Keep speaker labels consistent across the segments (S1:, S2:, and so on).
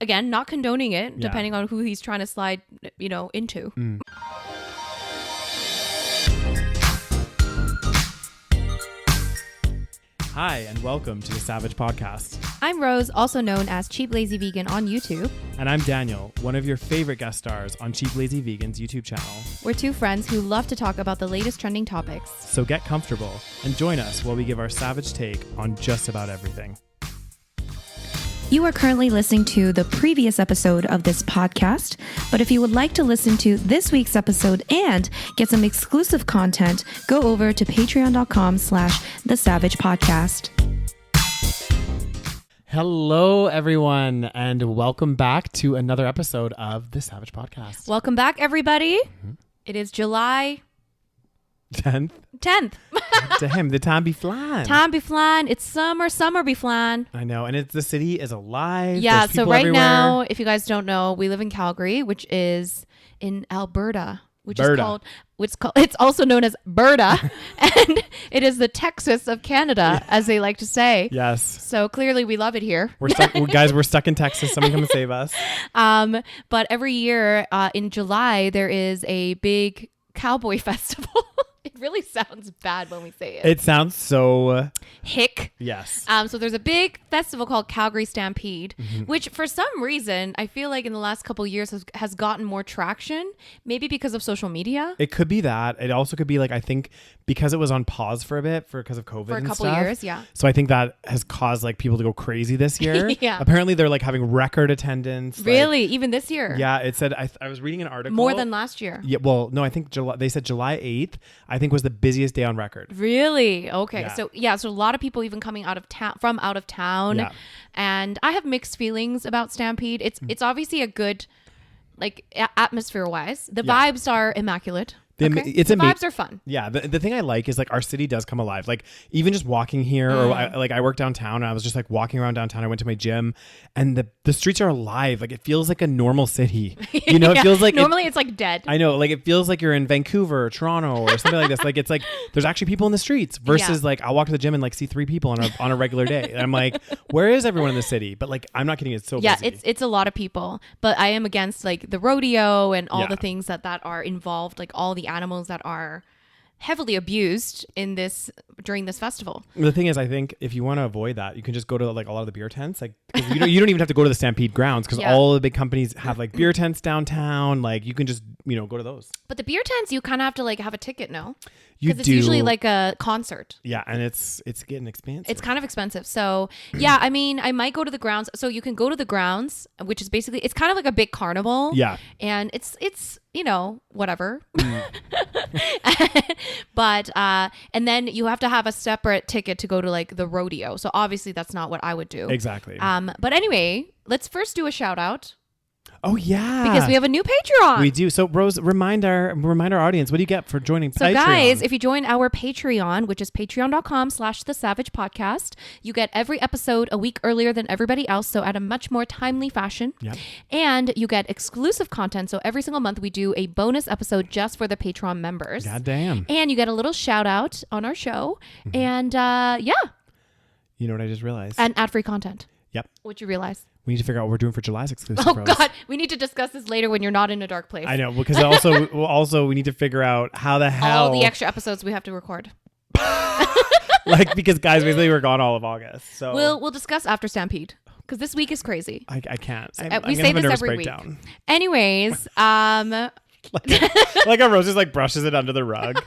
S1: again, not condoning it, depending on who he's trying to slide, into.
S2: Hi, and welcome to the SaVeg Podcast.
S1: I'm Rose, also known as Cheap Lazy Vegan on YouTube.
S2: And I'm Daniel, one of your favorite guest stars on Cheap Lazy Vegan's YouTube channel.
S1: We're two friends who love to talk about the latest trending topics.
S2: So get comfortable and join us while we give our savage take on just about everything.
S3: You are currently listening to the previous episode of this podcast, but if you would like to listen to this week's episode and get some exclusive content, go over to patreon.com/thesavagepodcast.
S2: Hello, everyone, and welcome back to another episode of the SaVeg Podcast.
S1: Welcome back, everybody. It is July
S2: 10th.
S1: 10th.
S2: Damn, the time be flying.
S1: Time be flying. It's summer be flying.
S2: I know, and the city is alive.
S1: Yeah,
S2: There's
S1: so
S2: people
S1: right
S2: everywhere.
S1: now, if you guys don't know, we live in Calgary, which is in Alberta, which is called, it's also known as Berta, and it is the Texas of Canada, as they like to say.
S2: Yes.
S1: So clearly we love it here.
S2: We're stuck, guys, we're stuck in Texas. Someone come and save us.
S1: But every year in July, there is a big cowboy festival. It really sounds bad when we say it.
S2: It sounds so...
S1: hick.
S2: Yes.
S1: So there's a big festival called Calgary Stampede, which for some reason, I feel like in the last couple of years has gotten more traction, maybe because of social media.
S2: It could be that. It also could be like, I think because it was on pause for a bit because of COVID
S1: For a
S2: and
S1: couple
S2: stuff.
S1: years, yeah.
S2: So I think that has caused like people to go crazy this year.
S1: Yeah.
S2: Apparently they're like having record attendance.
S1: Really? Even this year?
S2: Yeah. It said, I was reading an article.
S1: More than last year?
S2: Yeah. Well, no, I think they said July 8th, I think was the busiest day on record.
S1: Really? Okay.
S2: Yeah.
S1: So a lot of people even coming out of town.
S2: Yeah.
S1: And I have mixed feelings about Stampede. It's obviously a good, like, atmosphere wise. The vibes are immaculate. The vibes are fun.
S2: Yeah. The thing I like is like our city does come alive. Like even just walking here or I work downtown and I was just like walking around downtown. I went to my gym and the streets are alive. Like it feels like a normal city. You know, it feels like
S1: normally it's like dead.
S2: I know. Like it feels like you're in Vancouver or Toronto or something like this. Like it's like there's actually people in the streets versus like I'll walk to the gym and like see 3 people on a regular day. And I'm like, where is everyone in the city? But like I'm not kidding. It's so busy.
S1: It's a lot of people. But I am against like the rodeo and all the things that are involved, like all the animals that are heavily abused during this festival.
S2: The thing is, I think if you want to avoid that, you can just go to like a lot of the beer tents. Like you don't even have to go to the Stampede grounds because all the big companies have like beer tents downtown. Like you can just go to those.
S1: But the beer tents, you kind of have to like have a ticket, no?
S2: Because
S1: it's usually like a concert.
S2: Yeah, and it's getting expensive.
S1: It's kind of expensive. So yeah, I mean, I might go to the grounds. So you can go to the grounds, which is basically it's kind of like a big carnival.
S2: Yeah,
S1: and it's whatever. But and then you have to have a separate ticket to go to like the rodeo. So obviously that's not what I would do.
S2: Exactly.
S1: But anyway, let's first do a shout out.
S2: Oh yeah,
S1: because we have a new Patreon.
S2: We do. So Rose, remind our audience, what do you get for joining Patreon?
S1: So guys, if you join our Patreon, which is patreon.com/thesavagepodcast, you get every episode a week earlier than everybody else, so at a much more timely fashion.
S2: Yep. And
S1: you get exclusive content. So every single month we do a bonus episode just for the Patreon members.
S2: God damn.
S1: And you get a little shout out on our show. And
S2: you know what I just realized?
S1: And ad-free content.
S2: Yep.
S1: What'd you realize?
S2: We need to figure out what we're doing for July's exclusive.
S1: Oh God, we need to discuss this later when you're not in a dark place.
S2: I know, because also we need to figure out how the hell
S1: all the extra episodes we have to record.
S2: Like because guys, basically we're gone all of August. So
S1: we'll discuss after Stampede because this week is crazy.
S2: I can't.
S1: So, we say this every week. Anyways,
S2: like a Rose just like brushes it under the rug.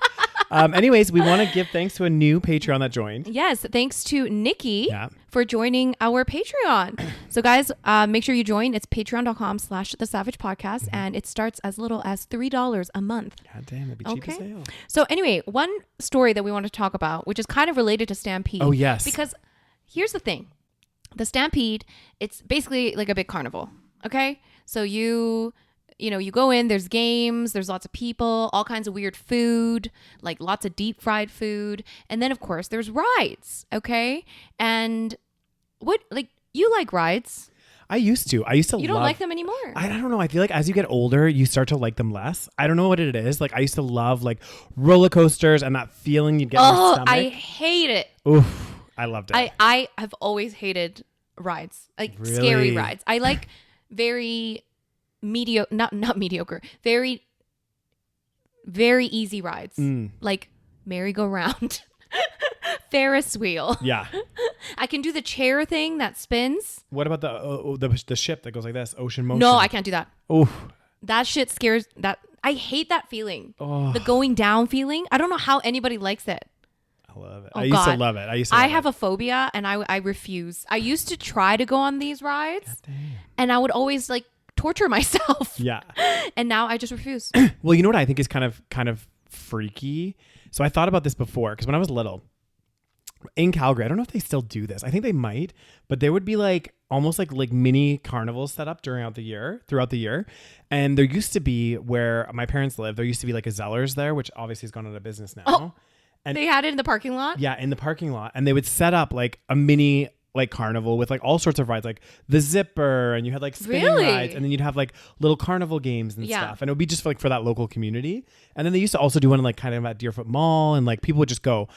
S2: Anyways, we want to give thanks to a new Patreon that joined.
S1: Yes, thanks to Nikki for joining our Patreon. So guys, make sure you join. It's patreon.com/thesavagepodcast and it starts as little as $3 a month.
S2: God damn, it'd be cheap as hell.
S1: So anyway, one story that we want to talk about, which is kind of related to Stampede.
S2: Oh yes.
S1: Because here's the thing. The Stampede, it's basically like a big carnival. Okay? So you go in, there's games, there's lots of people, all kinds of weird food, like lots of deep fried food. And then, of course, there's rides, okay? And you like rides?
S2: I used to.
S1: You don't like them anymore.
S2: I don't know. I feel like as you get older, you start to like them less. I don't know what it is. Like I used to love like roller coasters and that feeling you'd get in your stomach.
S1: I hate it.
S2: Oof. I loved it.
S1: I have always hated rides, like scary rides. I like very mediocre, not mediocre, very, very easy rides. Like merry-go-round, Ferris wheel.
S2: Yeah.
S1: I can do the chair thing that spins.
S2: What about the ship that goes like this? Ocean motion.
S1: No, I can't do that.
S2: Oh,
S1: That shit scares that. I hate that feeling. The going down feeling. I don't know how anybody likes it.
S2: I love it.
S1: Oh,
S2: I used to
S1: God.
S2: love it.
S1: I have a phobia and I refuse. I used to try to go on these rides and I would always like torture myself.
S2: Yeah.
S1: And now I just refuse.
S2: Well, you know what I think is kind of freaky? So I thought about this before because when I was little in Calgary, I don't know if they still do this. I think they might, but there would be like almost like mini carnivals set up throughout the year. And there used to be where my parents lived, there used to be like a Zellers there, which obviously has gone out of business now.
S1: Oh,
S2: and
S1: they had it in the parking lot?
S2: Yeah, in the parking lot. And they would set up like a mini like carnival with like all sorts of rides, like the zipper, and you had like spinning rides, and then you'd have like little carnival games and stuff. And it would be just like for that local community. And then they used to also do one like kind of at Deerfoot Mall, and like people would just go.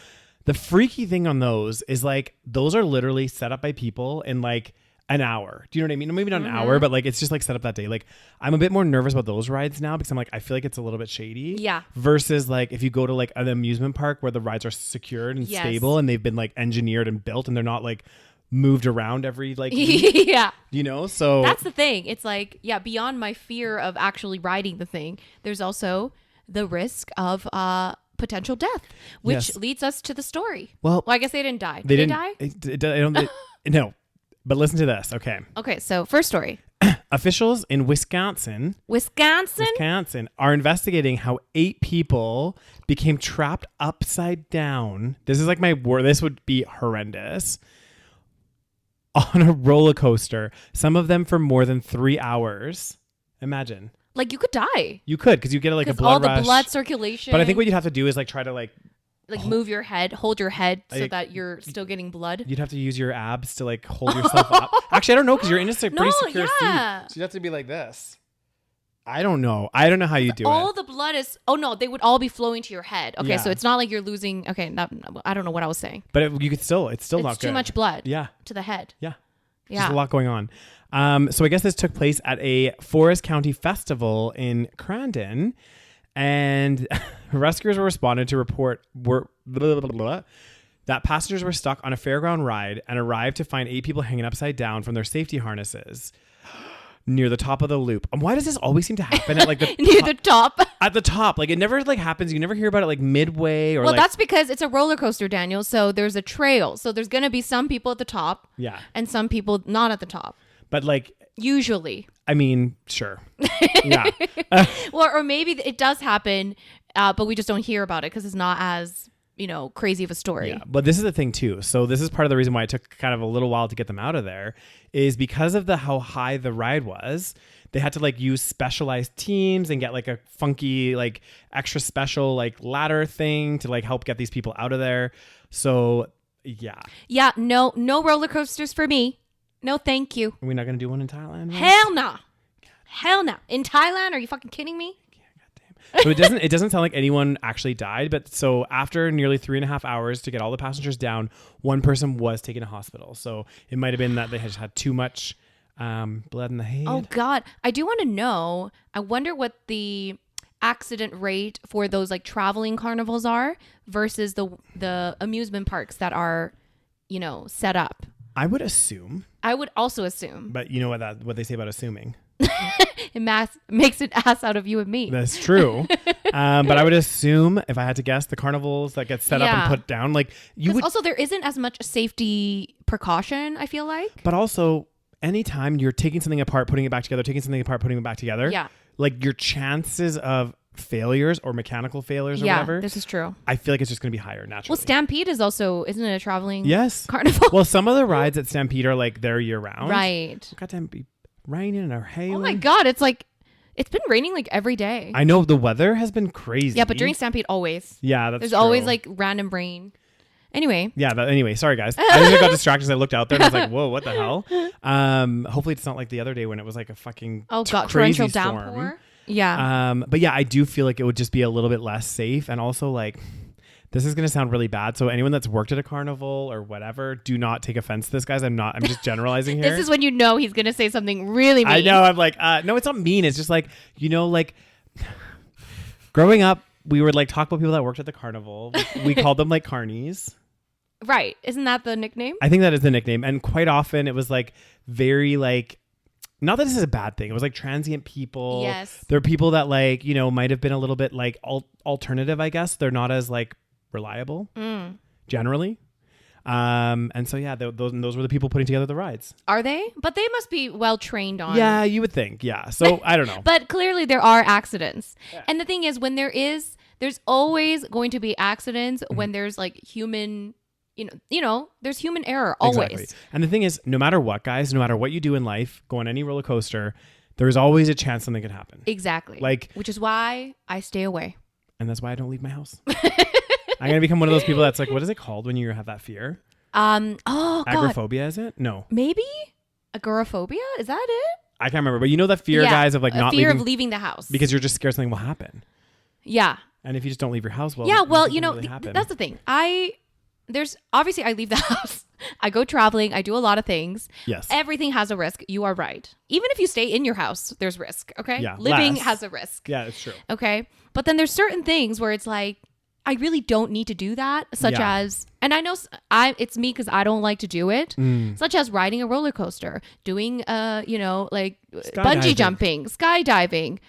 S2: The freaky thing on those is like those are literally set up by people in like an hour. Do you know what I mean? Maybe not an hour, but like it's just like set up that day. Like I'm a bit more nervous about those rides now because I'm like I feel like it's a little bit shady.
S1: Yeah.
S2: Versus like if you go to like an amusement park where the rides are secured and stable and they've been like engineered and built and they're not like moved around every like week,
S1: yeah.
S2: You know? So
S1: that's the thing. It's like, yeah, beyond my fear of actually riding the thing, there's also the risk of potential death, which leads us to the story.
S2: Well,
S1: I guess they didn't die.
S2: They
S1: Did
S2: didn't
S1: die?
S2: No. But listen to this. Okay,
S1: so first story.
S2: Officials in Wisconsin are investigating how 8 people became trapped upside down. This is like my word. This would be horrendous. On a roller coaster, some of them for more than 3 hours. Imagine.
S1: Like you could die.
S2: You could, because you get like a blood rush.
S1: All the blood circulation.
S2: But I think what you'd have to do is like try to like
S1: move your head, hold your head so that you're still getting blood.
S2: You'd have to use your abs to like hold yourself up. Actually, I don't know because you're in a pretty secure seat. So you'd have to be like this. I don't know. I don't know how you do it.
S1: All the blood is. Oh no, they would all be flowing to your head. Okay, so it's not like you're losing. Okay, I don't know what I was saying.
S2: But you could still. It's still not good.
S1: Too much blood.
S2: Yeah.
S1: To the head.
S2: Yeah. Just a lot going on. So I guess this took place at a Forest County festival in Crandon, and rescuers were responded to report that passengers were stuck on a fairground ride and arrived to find 8 people hanging upside down from their safety harnesses near the top of the loop. Why does this always seem to happen at like the
S1: near the top?
S2: At the top, like it never like happens. You never hear about it like midway or.
S1: Well, that's because it's a roller coaster, Daniel. So there's a trail. So there's gonna be some people at the top.
S2: Yeah.
S1: And some people not at the top.
S2: But like
S1: usually.
S2: I mean, sure. Yeah.
S1: Well, or maybe it does happen, but we just don't hear about it because it's not as crazy of a story.
S2: Yeah, but this is the thing too. So this is part of the reason why it took kind of a little while to get them out of there, is because of how high the ride was. They had to like use specialized teams and get like a funky like extra special like ladder thing to like help get these people out of there. So yeah.
S1: Yeah. No roller coasters for me. No, thank you.
S2: Are we not gonna do one in Thailand?
S1: Hell no. Hell no. In Thailand? Are you fucking kidding me?
S2: So it doesn't sound like anyone actually died, but so after nearly 3.5 hours to get all the passengers down, one person was taken to hospital. So it might have been that they just had too much blood in the head.
S1: Oh God, I do want to know. I wonder what the accident rate for those like traveling carnivals are versus the amusement parks that are, set up.
S2: I would assume.
S1: I would also assume.
S2: But you know what they say about assuming.
S1: It makes an ass out of you and me.
S2: That's true. But I would assume, if I had to guess, the carnivals that get set up and put down, like you would.
S1: Also, there isn't as much safety precaution, I feel like.
S2: But also, anytime you're taking something apart, putting it back together, taking something apart, putting it back together, like your chances of failures or mechanical failures or whatever.
S1: This is true.
S2: I feel like it's just going to be higher naturally.
S1: Well, Stampede is also, isn't it a traveling
S2: carnival? Well, some of the rides at Stampede are like they're year round.
S1: Right.
S2: Goddamn be raining or hailing.
S1: Oh my God. It's like, it's been raining like every day.
S2: I know the weather has been crazy.
S1: Yeah, but during Stampede, always.
S2: Yeah, that's
S1: There's
S2: true.
S1: always like random rain. Anyway.
S2: Yeah, anyway, sorry guys. I just got distracted as I looked out there and I was like, whoa, what the hell? Hopefully it's not like the other day when it was like a fucking crazy storm.
S1: Downpour. Yeah.
S2: But yeah, I do feel like it would just be a little bit less safe, and also like This is going to sound really bad. So anyone that's worked at a carnival or whatever, do not take offense to this, guys. I'm just generalizing here.
S1: This is when you know he's going to say something really mean.
S2: I know. I'm like, no, it's not mean. It's just like, like growing up, we would like talk about people that worked at the carnival. We called them like carnies.
S1: Right. Isn't that the nickname?
S2: I think that is the nickname. And quite often it was like very like, not that this is a bad thing. It was like transient people.
S1: Yes.
S2: There are people that like, might have been a little bit like alternative, I guess. They're not as like reliable generally. And so, yeah, those were the people putting together the rides.
S1: Are they? But they must be well trained on.
S2: Yeah, you would think. Yeah. So I don't know.
S1: But clearly there are accidents. Yeah. And the thing is, when there's always going to be accidents when there's like human, there's human error always.
S2: Exactly. And the thing is, no matter what, guys, no matter what you do in life, go on any roller coaster, there's always a chance something could happen.
S1: Exactly. Which is why I stay away.
S2: And that's why I don't leave my house. I'm going to become one of those people that's like, what is it called when you have that fear? Agoraphobia, is it? No.
S1: Maybe? Agoraphobia? Is that it?
S2: I can't remember. But that fear, guys, of like not
S1: fear of leaving the house.
S2: Because you're just scared something will happen.
S1: Yeah.
S2: And if you just don't leave your house, well, really
S1: that's the thing. Obviously I leave the house. I go traveling. I do a lot of things.
S2: Yes.
S1: Everything has a risk. You are right. Even if you stay in your house, there's risk. Okay.
S2: Yeah.
S1: Living has a risk.
S2: Yeah, it's true.
S1: Okay. But then there's certain things where it's like, I really don't need to do that, such as, and I know it's me because I don't like to do it, such as riding a roller coaster, doing, like bungee jumping, skydiving.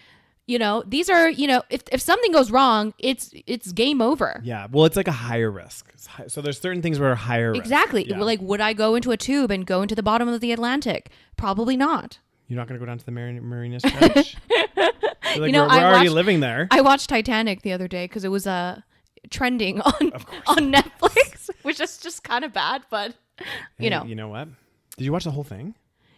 S1: These are, if something goes wrong, it's game over.
S2: Yeah. Well, it's like a higher risk. So there's certain things where are higher risk.
S1: Exactly.
S2: Yeah.
S1: Like, would I go into a tube and go into the bottom of the Atlantic? Probably not.
S2: You're not going to go down to the Marinas Trench? Like, we're
S1: I
S2: already living there.
S1: I watched Titanic the other day because it was trending on Netflix, which is just kind of bad, but
S2: You know what? Did you watch the whole thing?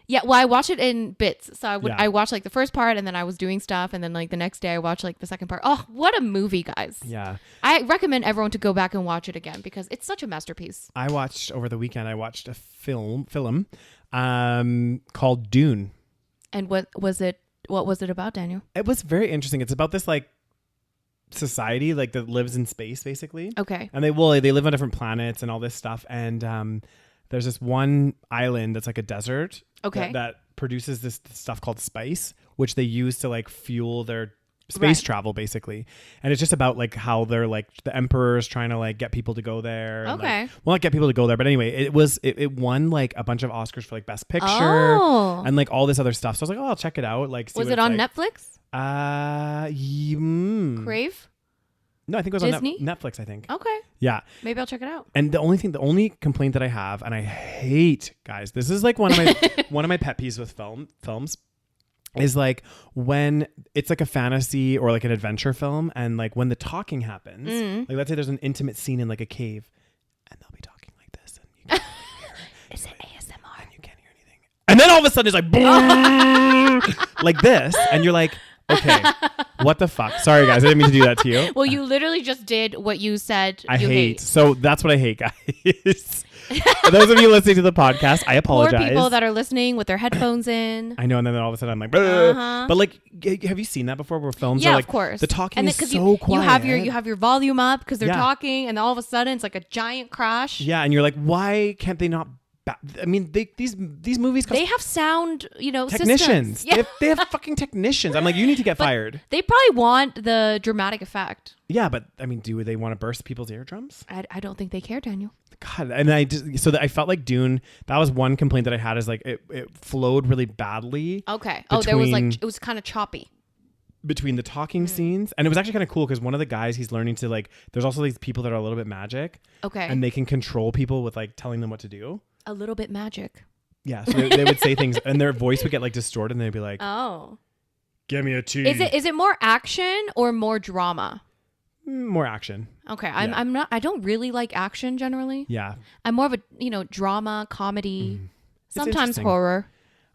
S1: Yeah, well, I watch it in bits. So I watched like the first part, and then I was doing stuff, and then like the next day I watched like the second part. Oh, what a movie, guys.
S2: Yeah.
S1: I recommend everyone to go back and watch it again because it's such a masterpiece.
S2: Over the weekend, I watched a film called Dune.
S1: And what was it about, Daniel?
S2: It was very interesting. It's about this like society like that lives in space basically.
S1: Okay.
S2: And they live on different planets and all this stuff. And there's this one island that's like a desert.
S1: Okay.
S2: That produces this stuff called spice, which they use to like fuel their space travel basically. And it's just about like how they're like the emperor's trying to like get people to go there.
S1: Okay.
S2: And, like, well, not get people to go there, but anyway, it won like a bunch of Oscars for like best picture and like all this other stuff. So I was like, oh, I'll check it out. Like,
S1: was it on Netflix? Crave?
S2: No, I think it was
S1: Disney?
S2: on Netflix, I think.
S1: Okay.
S2: Yeah.
S1: Maybe I'll check it out.
S2: And the only complaint that I have, and I hate, guys, this is like one of my pet peeves with films, is like when it's like a fantasy or like an adventure film, and like when the talking happens, like let's say there's an intimate scene in like a cave, and they'll be talking like this, and you can't hear.
S1: Is it ASMR?
S2: And you can't hear anything. And then all of a sudden it's like like this, and you're like, okay, what the fuck? Sorry, guys, I didn't mean to do that to you.
S1: Well, you literally just did what you said
S2: I hate. So that's what I hate, guys. For those of you listening to the podcast, I apologize.
S1: Poor people that are listening with their headphones in.
S2: I know, and then all of a sudden I'm like, but like, have you seen that before? Where films are like,
S1: of course,
S2: the talking is so quiet.
S1: You have your volume up because they're talking, and then all of a sudden it's like a giant crash.
S2: Yeah, and you're like, why can't they not? I mean, these movies cost
S1: they have sound,
S2: technicians.
S1: Yeah.
S2: They have fucking technicians. I'm like, you need to get fired.
S1: They probably want the dramatic effect.
S2: Yeah, but I mean, do they want to burst people's eardrums?
S1: I don't think they care, Daniel.
S2: God, and I felt like Dune. That was one complaint that I had, is like it flowed really badly.
S1: Okay. There was like, it was kind of choppy
S2: between the talking scenes, and it was actually kind of cool because one of the guys, he's learning to like, there's also these people that are a little bit magic.
S1: Okay.
S2: And they can control people with like telling them what to do.
S1: A little bit magic.
S2: Yeah, so they would say things, and their voice would get like distorted, and they'd be like,
S1: "Oh,
S2: give me a tea."
S1: Is it more action or more drama?
S2: More action.
S1: Okay, I'm not. I don't really like action generally.
S2: Yeah,
S1: I'm more of a drama, comedy, sometimes horror.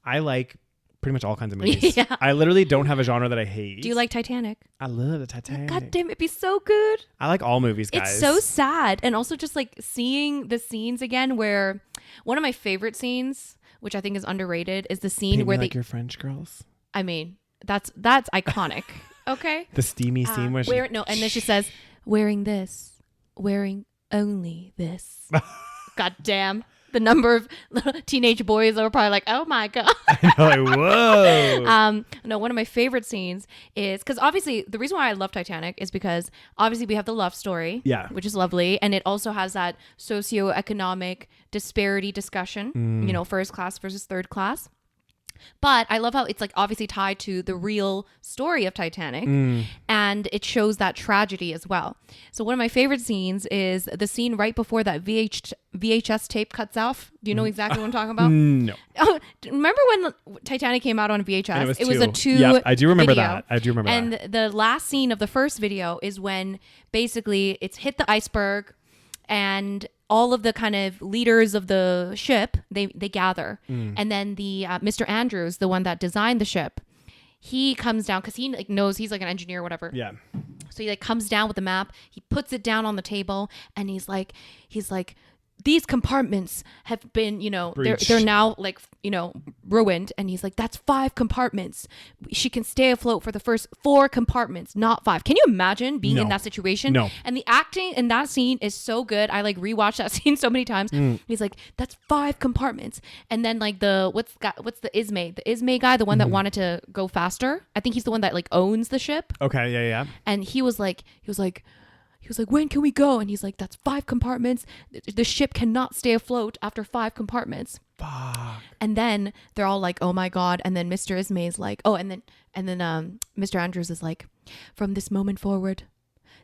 S2: I like pretty much all kinds of movies.
S1: Yeah.
S2: I literally don't have a genre that I hate.
S1: Do you like Titanic?
S2: I love the Titanic.
S1: God damn, it'd be so good.
S2: I like all movies, guys.
S1: It's so sad, and also just like seeing the scenes again where. One of my favorite scenes, which I think is underrated, is the scene where
S2: like your French girls.
S1: I mean, that's iconic. Okay.
S2: The steamy scene where
S1: and then she says, "Wearing this wearing only this. God damn. The number of little teenage boys that were probably like, oh my God.
S2: Like, whoa.
S1: No, one of my favorite scenes is because obviously the reason why I love Titanic is because obviously we have the love story, which is lovely. And it also has that socioeconomic disparity discussion, you know, first class versus third class. But I love how it's like obviously tied to the real story of Titanic and it shows that tragedy as well. So one of my favorite scenes is the scene right before that VHS tape cuts off. Do you know exactly what I'm talking about?
S2: No.
S1: Oh, remember when Titanic came out on VHS?
S2: And
S1: it was a two.
S2: Yep, I do remember
S1: video.
S2: that. I do remember
S1: and
S2: that.
S1: And the last scene of the first video is when basically it's hit the iceberg and all of the kind of leaders of the ship, they gather. And then the Mr. Andrews, the one that designed the ship, he comes down because he like knows he's like an engineer or whatever.
S2: Yeah.
S1: So he like comes down with the map. He puts it down on the table and he's like, these compartments have been, you know, they're now like, you know, ruined. And he's like, that's 5 compartments. She can stay afloat for the first 4 compartments, not 5. Can you imagine being in that situation?
S2: No.
S1: And the acting in that scene is so good. I like rewatched that scene so many times. He's like, that's 5 compartments. And then like what's the Ismay guy, the one that wanted to go faster. I think he's the one that like owns the ship.
S2: Okay. Yeah.
S1: And he was like, when can we go? And he's like, that's 5 compartments. The ship cannot stay afloat after 5 compartments.
S2: Fuck.
S1: And then they're all like, oh my God. And then Mr. Ismay is like, and then Mr. Andrews is like, from this moment forward,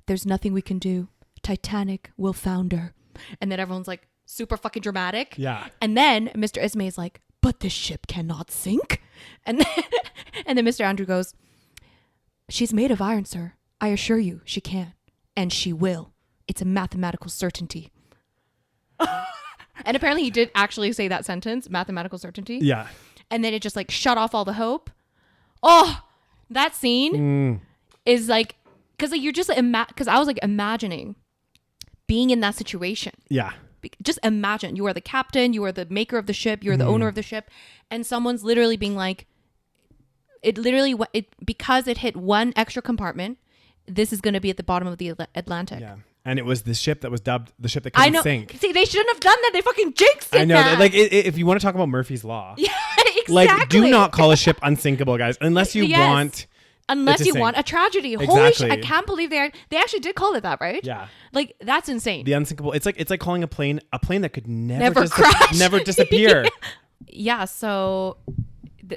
S1: there's nothing we can do. Titanic will founder. And then everyone's like super fucking dramatic.
S2: Yeah.
S1: And then Mr. Ismay is like, but the ship cannot sink. And then Mr. Andrew goes, she's made of iron, sir. I assure you she can. And she will. It's a mathematical certainty. And apparently he did actually say that sentence, mathematical certainty.
S2: Yeah.
S1: And then it just like shut off all the hope. Oh, that scene is like, because like, you're just, because I was like imagining being in that situation.
S2: Yeah.
S1: Just imagine you are the captain, you are the maker of the ship, you're the owner of the ship. And someone's literally being like, because it hit one extra compartment, this is going to be at the bottom of the Atlantic.
S2: Yeah. And it was the ship that was dubbed the ship that couldn't sink.
S1: See, they shouldn't have done that. They fucking jinxed it.
S2: I know. Like, if you want to talk about Murphy's Law.
S1: Yeah, exactly.
S2: Like, do not call a ship unsinkable, guys. Unless you want...
S1: Unless you want a tragedy.
S2: Exactly.
S1: Holy shit. I can't believe they actually did call it that, right?
S2: Yeah.
S1: Like, that's insane.
S2: The unsinkable... It's like calling a plane that could never
S1: crash.
S2: Never disappear.
S1: Yeah, so...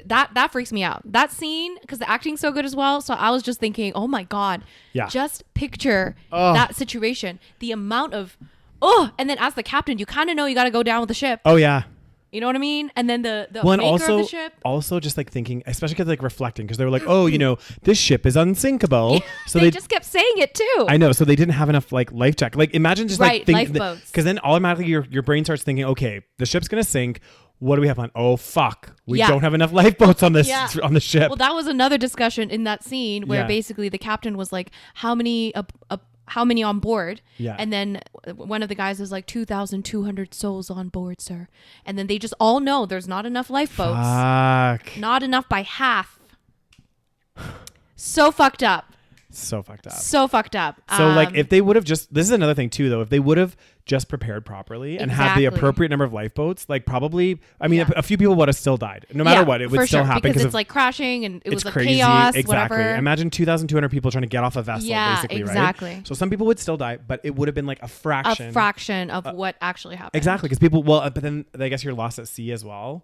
S1: That freaks me out. That scene, because the acting's so good as well. So I was just thinking, oh my God. Yeah. Just picture that situation. The amount of, and then as the captain, you kind of know you got to go down with the ship.
S2: Oh, yeah.
S1: You know what I mean? And then the maker of the ship.
S2: Also just like thinking, especially because like reflecting, because they were like, oh, you know, this ship is unsinkable.
S1: Yeah,
S2: so
S1: they just kept saying it too.
S2: I know. So they didn't have enough like life jacket. Like imagine just like
S1: lifeboats.
S2: Because then automatically your brain starts thinking, okay, the ship's going to sink. What do we have on? Oh, fuck. We don't have enough lifeboats on this on the ship.
S1: Well, that was another discussion in that scene where basically the captain was like, how many on board?
S2: Yeah.
S1: And then one of the guys is like 2,200 souls on board, sir. And then they just all know there's not enough lifeboats.
S2: Fuck.
S1: Not enough by half. So fucked up.
S2: So fucked up.
S1: So fucked up.
S2: So like if they would have just, this is another thing too though, if they would have just prepared properly and had the appropriate number of lifeboats, like probably, I mean, a few people would have still died. No matter what, it would still happen.
S1: Because it's like crashing and it was like
S2: crazy.
S1: Chaos,
S2: exactly.
S1: whatever.
S2: Imagine 2,200 people trying to get off a vessel, basically,
S1: exactly.
S2: Right? So some people would still die, but it would have been like a fraction.
S1: A fraction of what actually happened.
S2: Exactly. Because people, but then I guess you're lost at sea as well.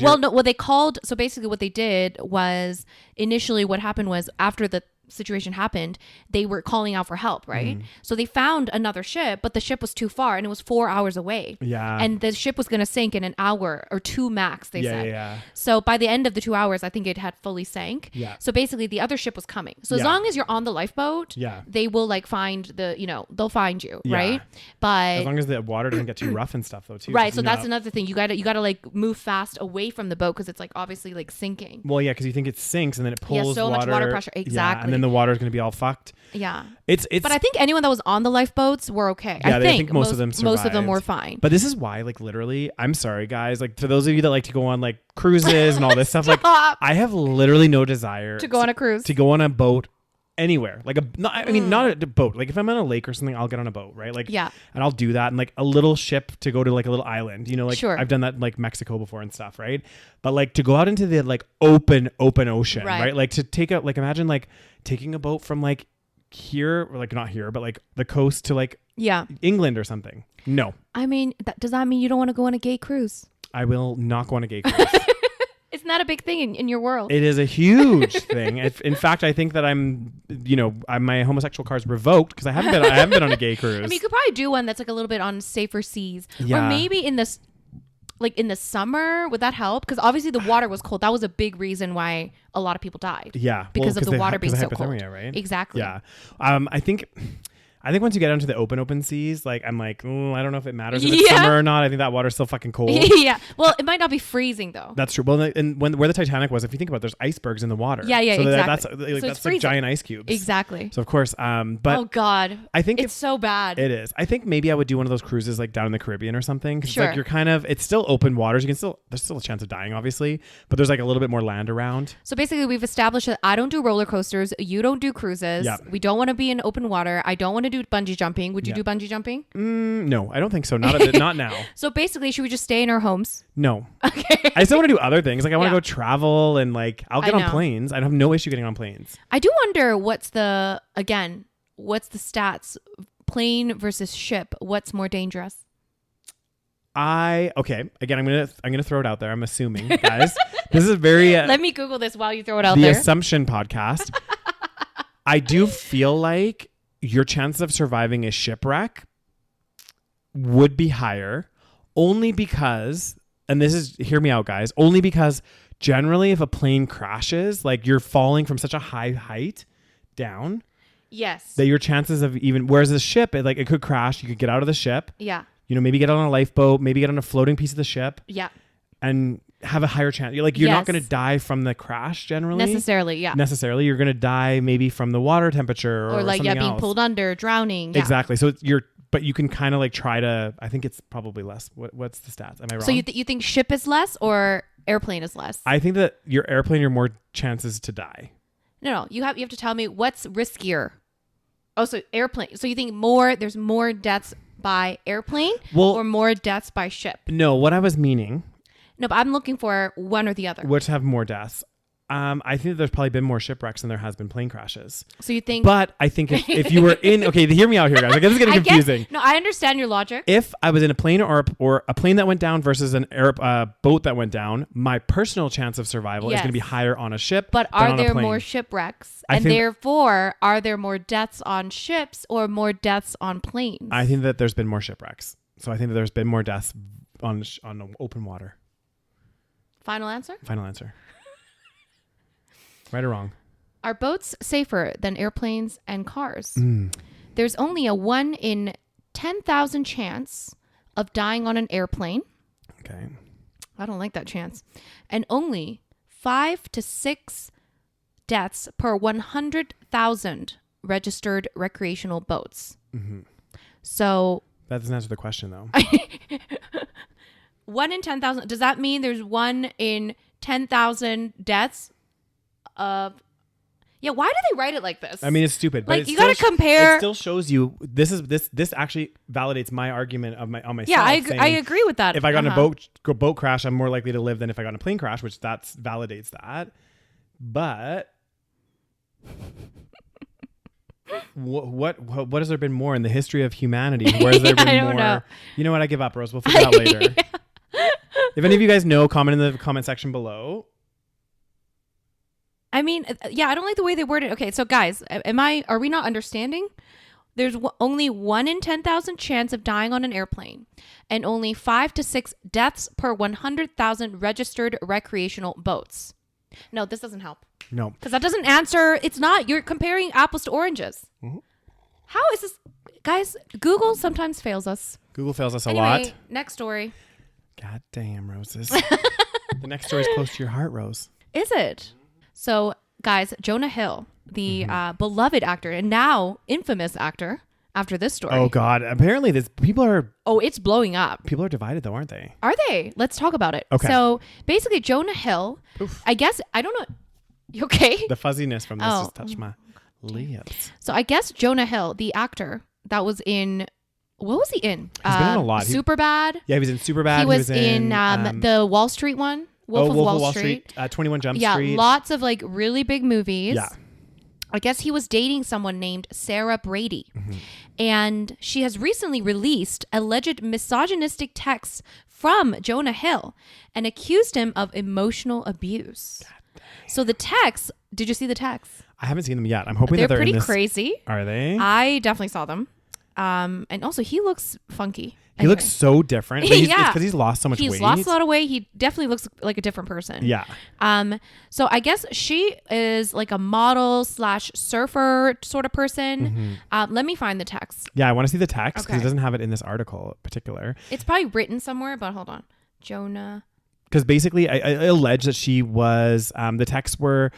S1: What they called, so basically what they did was initially what happened was after the situation happened, they were calling out for help, right? So they found another ship, but the ship was too far and it was 4 hours away.
S2: Yeah.
S1: And the ship was going to sink in an hour or 2 max, they said.
S2: Yeah.
S1: So by the end of the 2 hours, I think it had fully sank.
S2: Yeah.
S1: So basically the other ship was coming. So as long as you're on the lifeboat, they will like find they'll find you, right? But
S2: as long as the water doesn't get too rough and stuff though too.
S1: Right. So that's another thing. You gotta like move fast away from the boat because it's like obviously like sinking.
S2: Well, yeah, because you think it sinks and then it pulls
S1: so much water pressure. Exactly.
S2: Yeah, and then the water is going to be all fucked.
S1: Yeah.
S2: It's.
S1: But I think anyone that was on the lifeboats were okay.
S2: Yeah, I think most of them survived.
S1: Most of them were fine.
S2: But this is why, like, literally, I'm sorry, guys. Like, for those of you that like to go on like cruises and all this stuff, like, I have literally no desire
S1: to go on a cruise.
S2: To go on a boat anywhere, like not a boat. Like if I'm on a lake or something, I'll get on a boat, right? Like,
S1: Yeah.
S2: and I'll do that, and like a little ship to go to like a little island, you know, like
S1: Sure.
S2: I've done that in, like Mexico before and stuff, right? But like to go out into the like open ocean, right? Like to take out, like imagine like taking a boat from like here, or like not here, but like the coast to like England or something. No.
S1: I mean, does that mean you don't want to go on a gay cruise?
S2: I will not go on a gay cruise.
S1: It's not a big thing in your world.
S2: It is a huge thing. In fact, I think that my homosexual card's revoked because I haven't been on a gay cruise.
S1: I mean, you could probably do one that's like a little bit on safer seas,
S2: Yeah.
S1: or maybe in this, like in the summer, would that help? Because obviously the water was cold. That was a big reason why a lot of people died.
S2: Yeah,
S1: because of the water being so cold.
S2: Hypothermia, right?
S1: Exactly.
S2: Yeah, I think once you get onto the open seas, like I'm like, I don't know if it matters if it's summer or not. I think that water's still fucking cold.
S1: Yeah. Well, it might not be freezing though.
S2: That's true. Well, and where the Titanic was, if you think about it, there's icebergs in the water.
S1: Yeah,
S2: so
S1: exactly.
S2: That's like giant ice cubes.
S1: Exactly.
S2: So of course, but
S1: oh God,
S2: I think
S1: it's so bad.
S2: It is. I think maybe I would do one of those cruises like down in the Caribbean or something. Cause
S1: Sure.
S2: it's like it's still open waters. There's still a chance of dying, obviously, but there's like a little bit more land around.
S1: So basically, we've established that I don't do roller coasters. You don't do cruises.
S2: Yeah.
S1: We don't want to be in open water. I don't want to do bungee jumping. Would you do bungee jumping?
S2: No, I don't think so. Not now.
S1: So basically, should we just stay in our homes?
S2: No.
S1: Okay.
S2: I still want to do other things. Like I want to
S1: Yeah.
S2: go travel and like I'll get
S1: I
S2: on
S1: know.
S2: planes. I have no issue getting on planes.
S1: I do wonder what's the stats? Plane versus ship. What's more dangerous?
S2: Okay. Again, I'm gonna throw it out there. I'm assuming, guys. This is very
S1: Let me Google this while you throw it out
S2: the
S1: there.
S2: Assumption podcast. I do feel like your chances of surviving a shipwreck would be higher, only because, and this is, hear me out, guys, only because generally if a plane crashes, like you're falling from such a high height down.
S1: Yes.
S2: That your chances of whereas a ship, it could crash. You could get out of the ship.
S1: Yeah.
S2: Maybe get on a lifeboat, maybe get on a floating piece of the ship.
S1: Yeah.
S2: And have a higher chance. You're not going to die from the crash generally.
S1: Necessarily, yeah.
S2: You're going to die maybe from the water temperature or
S1: like
S2: something
S1: being
S2: else.
S1: pulled under, drowning. Yeah.
S2: Exactly. So but you can kind of like try to, I think it's probably less. What's the stats? Am I wrong?
S1: So you think ship is less or airplane is less?
S2: I think that your airplane, you're more chances to die.
S1: No. You have to tell me what's riskier. Oh, so airplane. So you think there's more deaths by airplane or more deaths by ship?
S2: No, what I was meaning.
S1: No, but I'm looking for one or the other.
S2: Which have more deaths. I think that there's probably been more shipwrecks than there has been plane crashes.
S1: So you think...
S2: But I think if you were in... Okay, hear me out here, guys. Like, this is getting confusing.
S1: I understand your logic.
S2: If I was in a plane or a plane that went down versus an boat that went down, my personal chance of survival is going to be higher on a ship
S1: But
S2: than
S1: are
S2: on a
S1: there
S2: plane.
S1: more shipwrecks? And therefore, are there more deaths on ships or more deaths on planes?
S2: I think that there's been more shipwrecks. So I think that there's been more deaths on open water.
S1: Final answer?
S2: Final answer. Right or wrong?
S1: Are boats safer than airplanes and cars?
S2: Mm.
S1: There's only a 1 in 10,000 chance of dying on an airplane.
S2: Okay.
S1: I don't like that chance. And only 5 to 6 deaths per 100,000 registered recreational boats.
S2: Mm-hmm.
S1: So...
S2: That doesn't answer the question, though.
S1: 1 in 10,000. Does that mean there's 1 in 10,000 deaths of... Yeah, why do they write it like this?
S2: I mean, it's stupid. But
S1: like, you got to compare...
S2: It still shows you... This actually validates my argument on myself.
S1: Yeah, I agree with that.
S2: If I got in a boat crash, I'm more likely to live than if I got in a plane crash, which validates that. But... What has there been more in the history of humanity? Where has there been more?
S1: Know.
S2: You know what? I give up, Rose. We'll figure it out later.
S1: Yeah.
S2: If any of you guys know, comment in the comment section below.
S1: I mean, yeah, I don't like the way they word it. Okay, so guys, are we not understanding? There's only 1 in 10,000 chance of dying on an airplane and only 5 to 6 deaths per 100,000 registered recreational boats. No, this doesn't help.
S2: No.
S1: Because that doesn't answer. It's not. You're comparing apples to oranges. Mm-hmm. How is this? Guys, Google sometimes fails us.
S2: Google fails us a lot.
S1: Next story.
S2: God damn, Roses. The next story is close to your heart, Rose.
S1: Is it? So, guys, Jonah Hill, the beloved actor and now infamous actor after this story.
S2: Oh, God. Apparently, people are...
S1: Oh, it's blowing up.
S2: People are divided, though, aren't they?
S1: Are they? Let's talk about it.
S2: Okay.
S1: So, basically, Jonah Hill, I guess, I don't know. You okay?
S2: The fuzziness from this just touched my Lips.
S1: So I guess Jonah Hill, the actor that was in, what was he in?
S2: He's been in a lot.
S1: Superbad.
S2: Yeah, he was in Superbad.
S1: He was in the Wall Street one. Wolf of Wall Street.
S2: 21 Jump Street.
S1: Yeah, lots of like really big movies.
S2: Yeah.
S1: I guess he was dating someone named Sarah Brady. And she has recently released alleged misogynistic texts from Jonah Hill and accused him of emotional abuse. So the texts, did you see the texts?
S2: I haven't seen them yet. I'm hoping
S1: they're
S2: that they're
S1: pretty
S2: in this.
S1: crazy.
S2: Are they?
S1: I definitely saw them. And also he looks funky.
S2: He looks so different. But
S1: Yeah.
S2: It's because he's lost so much weight.
S1: He's lost a lot of weight. He definitely looks like a different person.
S2: Yeah.
S1: So I guess she is like a model / surfer sort of person. Let me find the text.
S2: Yeah, I want to see the text because
S1: Okay.
S2: it doesn't have it in this article in particular.
S1: It's probably written somewhere, but hold on. Jonah.
S2: Because basically, I allege that she was, the texts were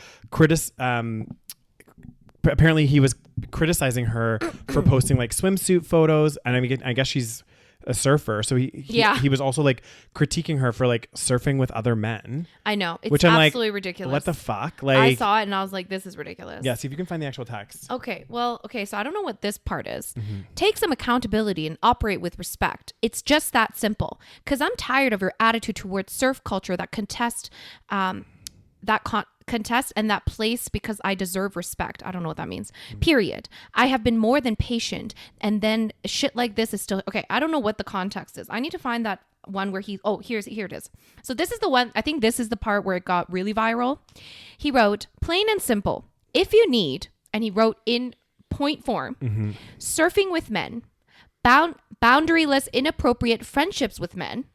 S2: apparently he was criticizing her for posting like swimsuit photos. And I guess she's a surfer. So he was also like critiquing her for like surfing with other men.
S1: I know. It's
S2: which I'm
S1: absolutely
S2: like,
S1: ridiculous.
S2: What the fuck? Like,
S1: I saw it and I was like, this is ridiculous.
S2: Yeah, see if you can find the actual text.
S1: Okay. Well, okay. So I don't know what this part is. Take some accountability and operate with respect. It's just that simple. Because I'm tired of your attitude towards surf culture that contest and that place because I deserve respect. I don't know what that means. Period. I have been more than patient. And then shit like this is still okay. I don't know what the context is. I need to find that one where here it is. So this is the one, I think this is the part where it got really viral. He wrote, plain and simple, if you need, and he wrote in point form, surfing with men, boundaryless, inappropriate friendships with men,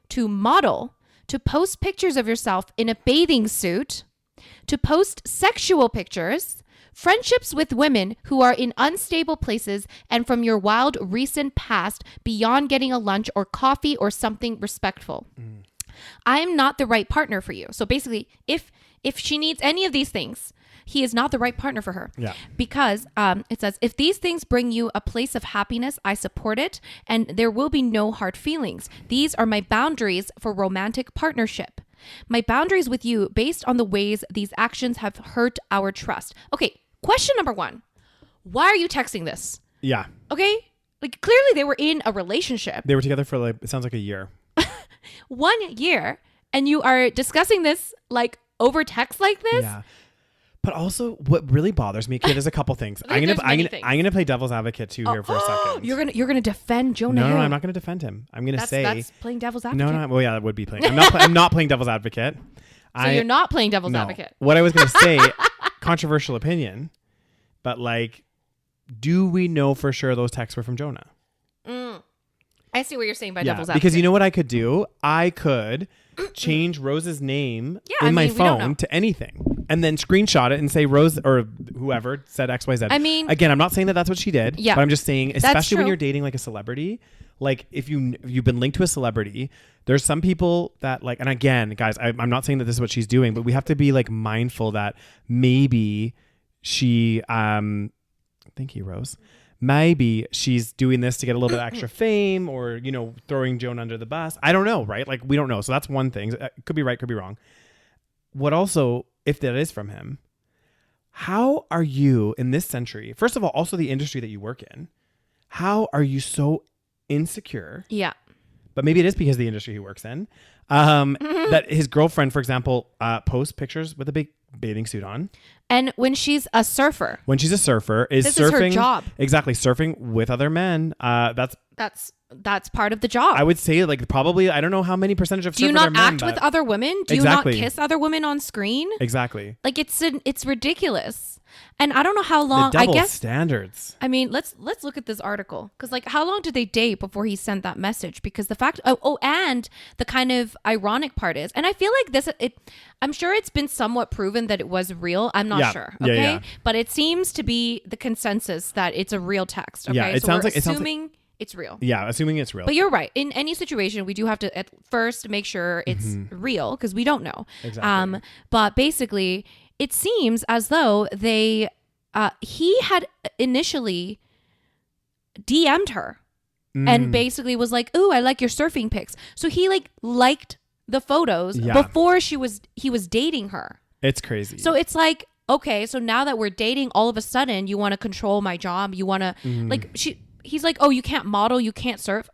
S1: to model, to post pictures of yourself in a bathing suit, to post sexual pictures, friendships with women who are in unstable places and from your wild recent past beyond getting a lunch or coffee or something respectful. I am not the right partner for you. So basically, if she needs any of these things, he is not the right partner for her.
S2: Yeah.
S1: Because it says, if these things bring you a place of happiness, I support it, and there will be no hard feelings. These are my boundaries for romantic partnership. My boundaries with you based on the ways these actions have hurt our trust. Okay, question number 1. Why are you texting this?
S2: Yeah.
S1: Okay? Like, clearly they were in a relationship.
S2: They were together for like, it sounds like a year.
S1: 1 year, and you are discussing this like over text like this?
S2: Yeah. But also, what really bothers me, okay, there's a couple things. I'm gonna play devil's advocate too here for a second.
S1: You're gonna defend Jonah Hill.
S2: No, I'm not gonna defend him. I'm gonna say
S1: that's playing devil's advocate.
S2: No, well, yeah, that would be playing. I'm not playing devil's advocate.
S1: So you're not playing devil's advocate.
S2: What I was gonna say, controversial opinion, but like, do we know for sure those texts were from Jonah?
S1: I see what you're saying by devil's advocate.
S2: Because you know what I could do? I could change Rose's name in my phone to anything and then screenshot it and say Rose or whoever said XYZ.
S1: I mean,
S2: again, I'm not saying that that's what she did.
S1: Yeah,
S2: but I'm just saying, especially when
S1: true.
S2: you're dating like a celebrity, like if you've been linked to a celebrity, there's some people that like, and again, guys, I'm not saying that this is what she's doing, but we have to be like mindful that maybe she, thank you, Rose. Maybe she's doing this to get a little bit extra fame or, you know, throwing Jonah under the bus. I don't know, right? Like, we don't know. So that's one thing. It could be right, could be wrong. What also, if that is from him, how are you in this century, first of all, also the industry that you work in, how are you so insecure?
S1: Yeah.
S2: But maybe it is because of the industry he works in. That his girlfriend, for example, posts pictures with a big bathing suit on.
S1: And when she's a surfer.
S2: When she's a surfer,
S1: this
S2: surfing.
S1: Is her job.
S2: Exactly. Surfing with other men.
S1: That's part of the job.
S2: I would say like probably, I don't know how many percentage of surfers
S1: Do you not
S2: are men,
S1: act with other women? Do
S2: Exactly.
S1: you not kiss other women on screen?
S2: Exactly.
S1: Like it's ridiculous. And I don't know how long.
S2: The double
S1: I guess
S2: standards.
S1: I mean, let's look at this article because, like, how long did they date before he sent that message? Because the fact, and the kind of ironic part is, and I feel like this, I'm sure it's been somewhat proven that it was real. I'm not sure, okay,
S2: Yeah.
S1: but it seems to be the consensus that it's a real text. Okay,
S2: Yeah, it
S1: so
S2: sounds
S1: we're
S2: like
S1: assuming it's real.
S2: Yeah, assuming it's real.
S1: But you're right. In any situation, we do have to at first make sure it's real because we don't know.
S2: Exactly.
S1: But basically, it seems as though he had initially DM'd her and basically was like, "Ooh, I like your surfing pics." So he liked the photos before he was dating her.
S2: It's crazy.
S1: So it's like, okay, so now that we're dating, all of a sudden you want to control my job. You want to he's like, oh, you can't model, you can't surf.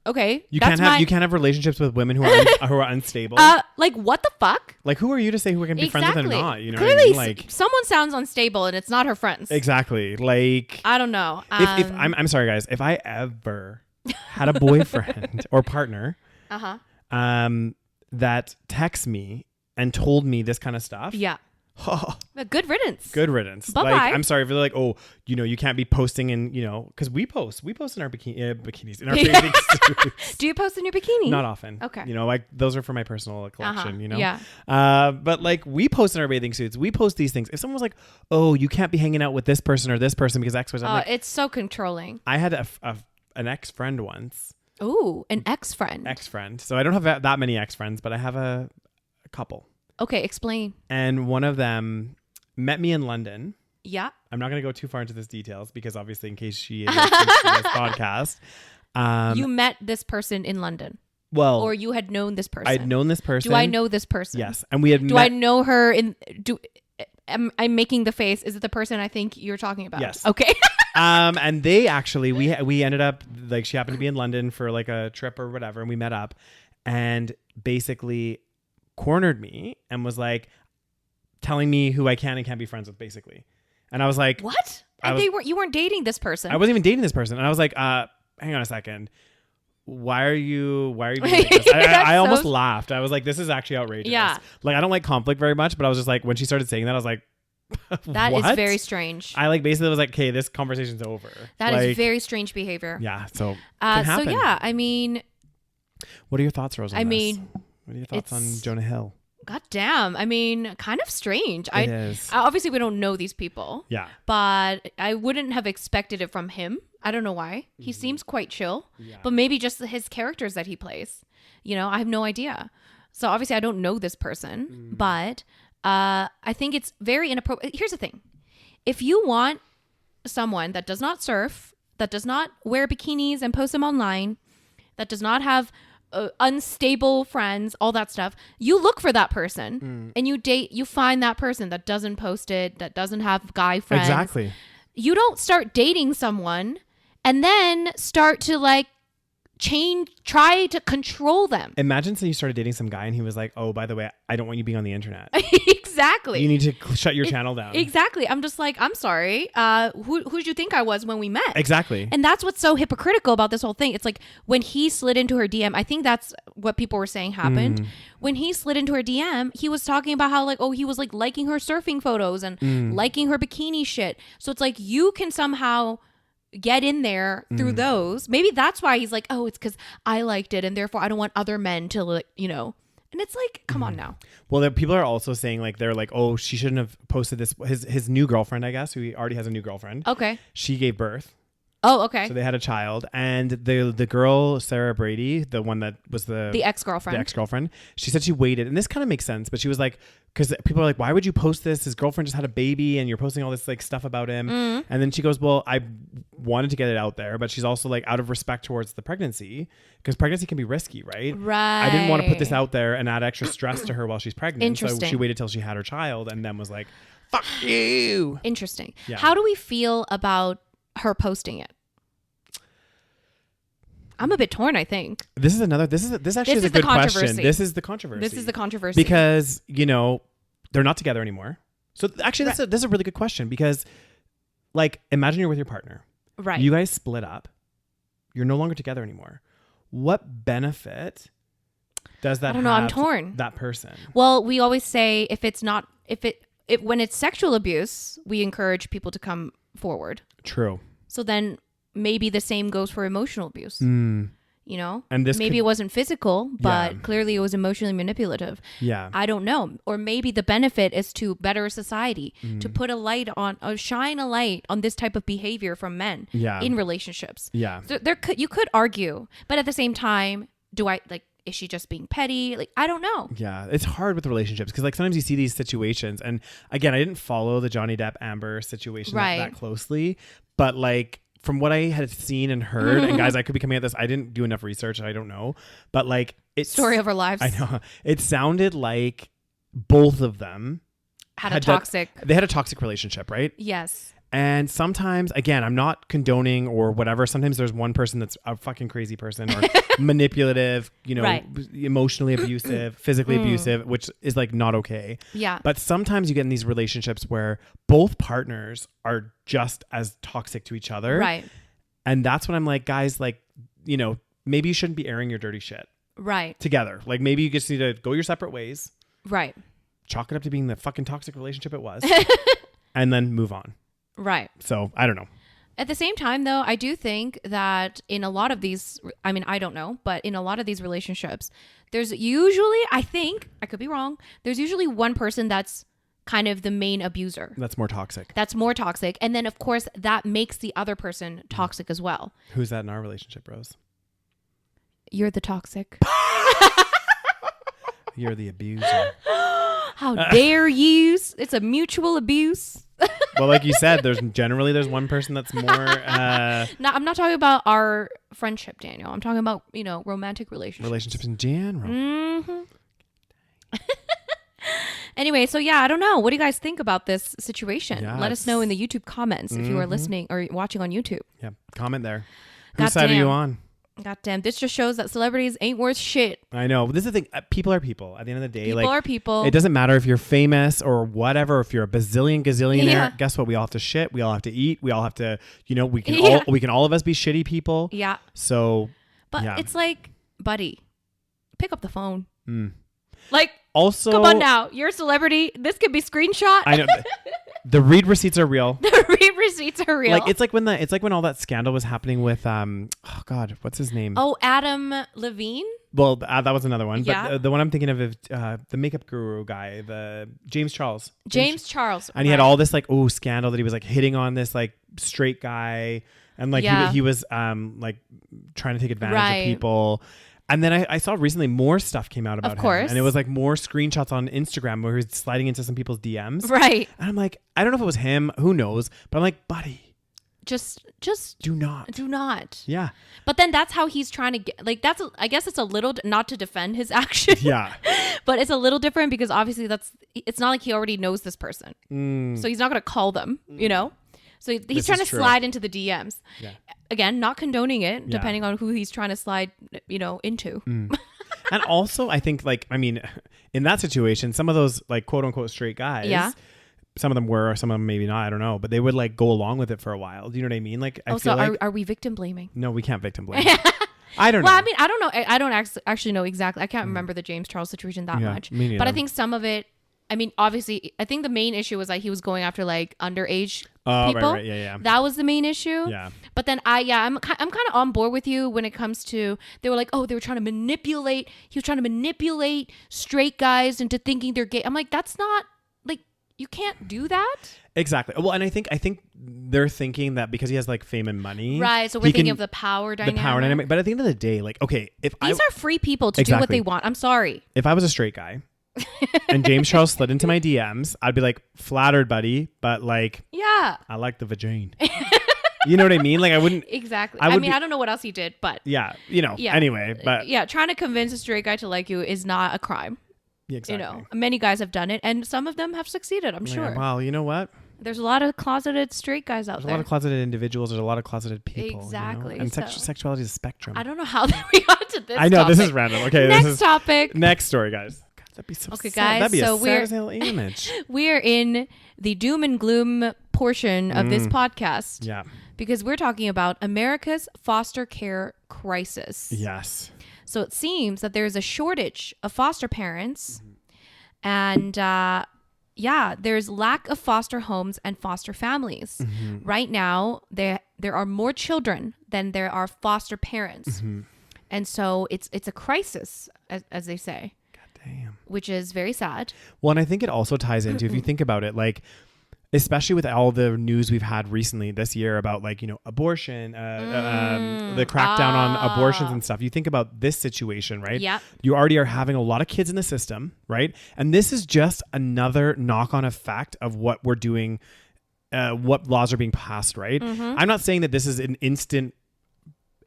S1: Okay,
S2: you can't have relationships with women who are unstable.
S1: Like what the fuck?
S2: Like who are you to say who are going to be friends with and not? You know,
S1: clearly,
S2: what I mean? Like
S1: someone sounds unstable and it's not her friends.
S2: Exactly. Like
S1: I don't know.
S2: If I'm sorry, guys. If I ever had a boyfriend or partner, that texts me and told me this kind of stuff,
S1: good riddance.
S2: Good riddance.
S1: Bye-bye.
S2: Like, I'm sorry if they're like, oh, you know, you can't be posting in, you know, because we post in our bikinis, in our bathing suits.
S1: Do you post in your bikini?
S2: Not often.
S1: Okay.
S2: You know, like those are for my personal collection, you know?
S1: Yeah.
S2: But like we post in our bathing suits, we post these things. If someone was like, oh, you can't be hanging out with this person or this person because X, Y, Z, I'm like,
S1: it's so controlling.
S2: I had an ex-friend once.
S1: Ooh, an ex-friend.
S2: Ex-friend. So I don't have that many ex-friends, but I have a couple.
S1: Okay, explain.
S2: And one of them met me in London.
S1: Yeah.
S2: I'm not going to go too far into this details because obviously in case she listens to this podcast.
S1: You met this person in London.
S2: Well.
S1: Or you had known this person.
S2: I'd known this person.
S1: Do I know this person?
S2: Yes. And we had
S1: I know her I'm making the face. Is it the person I think you're talking about?
S2: Yes.
S1: Okay.
S2: And they actually, we ended up, like she happened to be in London for like a trip or whatever. And we met up and basically cornered me and was like telling me who I can and can't be friends with basically. And I was like,
S1: what? And you weren't dating this person.
S2: I wasn't even dating this person. And I was like, hang on a second. Why are you doing this? I almost laughed. I was like, this is actually outrageous.
S1: Yeah.
S2: Like I don't like conflict very much, but I was just like, when she started saying that, I was like,
S1: that is very strange.
S2: I like basically was like, okay, this conversation's over.
S1: That
S2: like,
S1: is very strange behavior.
S2: Yeah. So can happen.
S1: So yeah, I mean,
S2: what are your thoughts, Rose? What are your thoughts on Jonah Hill?
S1: God damn. I mean, kind of strange.
S2: It is.
S1: Obviously, we don't know these people.
S2: Yeah.
S1: But I wouldn't have expected it from him. I don't know why. He seems quite chill. Yeah. But maybe just his characters that he plays. You know, I have no idea. So obviously, I don't know this person. But I think it's very inappropriate. Here's the thing. If you want someone that does not surf, that does not wear bikinis and post them online, that does not have unstable friends, all that stuff, you look for that person and you find that person that doesn't post it, that doesn't have guy friends.
S2: Exactly.
S1: You don't start dating someone and then start to like try to control them.
S2: Imagine you started dating some guy and he was like, oh, by the way, I don't want you being on the internet.
S1: Exactly.
S2: You need to shut your channel down.
S1: Exactly. I'm just like, I'm sorry. Who'd you think I was when we met?
S2: Exactly.
S1: And that's what's so hypocritical about this whole thing. It's like when he slid into her DM, I think that's what people were saying happened. When he slid into her DM, he was talking about how like, oh, he was like liking her surfing photos and liking her bikini shit. So it's like you can somehow get in there through those. Maybe that's why he's like, oh, it's because I liked it and therefore I don't want other men to like, you know. And it's like, come on now. Well,
S2: people are also saying like, they're like, oh, she shouldn't have posted this. His new girlfriend, I guess, who he already has a new girlfriend.
S1: Okay.
S2: She gave birth.
S1: Oh, okay.
S2: So they had a child, and the girl, Sarah Brady, the one that was the ex-girlfriend, she said she waited, and this kind of makes sense, but she was like, because people are like, why would you post this? His girlfriend just had a baby and you're posting all this like stuff about him. And then she goes, well, I wanted to get it out there, but she's also like out of respect towards the pregnancy, because pregnancy can be risky, right?
S1: Right.
S2: I didn't want to put this out there and add extra stress to her while she's pregnant.
S1: Interesting.
S2: So she waited till she had her child and then was like, fuck you.
S1: Interesting.
S2: Yeah.
S1: How do we feel about her posting it? I'm a bit torn, I think.
S2: This is a good question. This is the controversy. Because, you know, they're not together anymore. So actually, that's a really good question, because like, imagine you're with your partner.
S1: Right.
S2: You guys split up. You're no longer together anymore. What benefit does that have?
S1: I'm torn.
S2: That person.
S1: Well, we always say when it's sexual abuse, we encourage people to come forward.
S2: True.
S1: So then maybe the same goes for emotional abuse. You know,
S2: and
S1: maybe it wasn't physical, but clearly it was emotionally manipulative.
S2: Yeah.
S1: I don't know. Or maybe the benefit is to better society, to put shine a light on this type of behavior from men in relationships.
S2: Yeah.
S1: So you could argue, but at the same time, is she just being petty? Like, I don't know.
S2: Yeah, it's hard with relationships because like sometimes you see these situations, and again, I didn't follow the Johnny Depp Amber situation that closely, but like, from what I had seen and heard, and guys, I could be coming at this, I didn't do enough research, I don't know, but like, it's
S1: story of our lives.
S2: I know it sounded like both of them
S1: had a toxic
S2: relationship, right?
S1: Yes.
S2: And sometimes, again, I'm not condoning or whatever. Sometimes there's one person that's a fucking crazy person or manipulative,
S1: Right.
S2: emotionally abusive, physically abusive, which is like not okay.
S1: Yeah.
S2: But sometimes you get in these relationships where both partners are just as toxic to each other.
S1: Right.
S2: And that's when I'm like, guys, like, maybe you shouldn't be airing your dirty shit.
S1: Right.
S2: Together. Like maybe you just need to go your separate ways.
S1: Right.
S2: Chalk it up to being the fucking toxic relationship it was. And then move on.
S1: Right.
S2: So I don't know.
S1: At the same time, though, I do think that in a lot of these, I mean, I don't know, but in a lot of these relationships, there's usually, I think, I could be wrong, there's usually one person that's kind of the main abuser.
S2: That's more toxic.
S1: That's more toxic. And then, of course, that makes the other person toxic as well.
S2: Who's that in our relationship, Rose?
S1: You're the toxic.
S2: You're the abuser.
S1: How dare you? It's a mutual abuse.
S2: Well, like you said, there's one person that's more.
S1: No, I'm not talking about our friendship, Daniel. I'm talking about romantic relationships.
S2: Relationships in general.
S1: Mm-hmm. Anyway, so yeah, I don't know. What do you guys think about this situation?
S2: Yeah,
S1: Let us know in the YouTube comments if you are listening or watching on YouTube.
S2: Yeah, comment there. Whose side are you on?
S1: God damn, this just shows that celebrities ain't worth shit.
S2: I know. This is the thing. People are people. At the end of the day,
S1: People are people.
S2: It doesn't matter if you're famous or whatever. If you're a gazillionaire,
S1: Yeah.
S2: guess what? We all have to shit. We all have to eat. We all have to. We can all of us be shitty people.
S1: Yeah.
S2: So.
S1: But
S2: yeah.
S1: it's like, buddy, pick up the phone.
S2: Mm.
S1: Like,
S2: also,
S1: come on now. You're a celebrity. This could be screenshot.
S2: I know. The read receipts are real.
S1: The read receipts are real.
S2: Like it's like when all that scandal was happening with oh God, what's his name?
S1: Oh, Adam Levine.
S2: Well, that was another one.
S1: Yeah.
S2: But the one I'm thinking of is the makeup guru guy, the James Charles.
S1: James Charles.
S2: And he had all this like scandal that he was like hitting on this like straight guy, and like he was like trying to take advantage of people. And then I saw recently more stuff came out about him. And it was like more screenshots on Instagram where he was sliding into some people's DMs.
S1: Right.
S2: And I'm like, I don't know if it was him. Who knows? But I'm like, buddy.
S1: Just
S2: do not.
S1: Do not.
S2: Yeah.
S1: But then that's how he's trying to get, like, I guess it's a little, not to defend his action.
S2: Yeah.
S1: But it's a little different because obviously it's not like he already knows this person. So he's not going to call them, So he's trying to slide into the DMs.
S2: Yeah.
S1: Again, not condoning it, depending on who he's trying to slide, into.
S2: And also, I think, in that situation, some of those, like, quote unquote straight guys, some of them were, some of them maybe not, I don't know, but they would, like, go along with it for a while. Do you know what I mean? Like,
S1: are we victim blaming?
S2: No, we can't victim blame. I don't know.
S1: Well, I mean, I don't know. I don't actually know exactly. I can't remember the James Charles situation that much.
S2: Me neither.
S1: But I think some of it, I mean, obviously, I think the main issue was like he was going after like underage people.
S2: Right. Yeah.
S1: That was the main issue.
S2: Yeah.
S1: But then I'm kind of on board with you when it comes to, they were like, they were trying to manipulate. He was trying to manipulate straight guys into thinking they're gay. I'm like, that's not, like, you can't do that.
S2: Exactly. Well, and I think they're thinking that because he has like fame and money,
S1: right? So we're thinking of the power dynamic.
S2: But at the end of the day, like, okay, if
S1: these are free people to do what they want. I'm sorry.
S2: If I was a straight guy and James Charles slid into my DMs, I'd be like, flattered, buddy, but like,
S1: yeah,
S2: I like the vagina. You know what I mean? Like, I wouldn't
S1: exactly. I don't know what else he did, but
S2: yeah. Anyway, but
S1: trying to convince a straight guy to like you is not a crime.
S2: Exactly.
S1: Many guys have done it, and some of them have succeeded. I'm sure.
S2: Well, you know what?
S1: There's a lot of closeted straight guys out there.
S2: There's a lot of closeted individuals. There's a lot of closeted people.
S1: Exactly.
S2: And sexuality is a spectrum.
S1: I don't know how we got to this.
S2: I know
S1: topic.
S2: this is random. Okay,
S1: next topic.
S2: Next story, guys. God, that'd be so
S1: okay,
S2: sad.
S1: guys.
S2: That'd be
S1: so
S2: a sad as hell image.
S1: We're in the doom and gloom portion of this podcast.
S2: Yeah.
S1: Because we're talking about America's foster care crisis.
S2: Yes.
S1: So it seems that there's a shortage of foster parents. And there's lack of foster homes and foster families. Right now, there are more children than there are foster parents. And so it's a crisis, as they say.
S2: God damn.
S1: Which is very sad.
S2: Well, and I think it also ties into, if you think about it, like, especially with all the news we've had recently this year about like, abortion, the crackdown on abortions and stuff. You think about this situation, right?
S1: Yeah.
S2: You already are having a lot of kids in the system, right? And this is just another knock-on effect of what we're doing, what laws are being passed, right? I'm not saying that this is an instant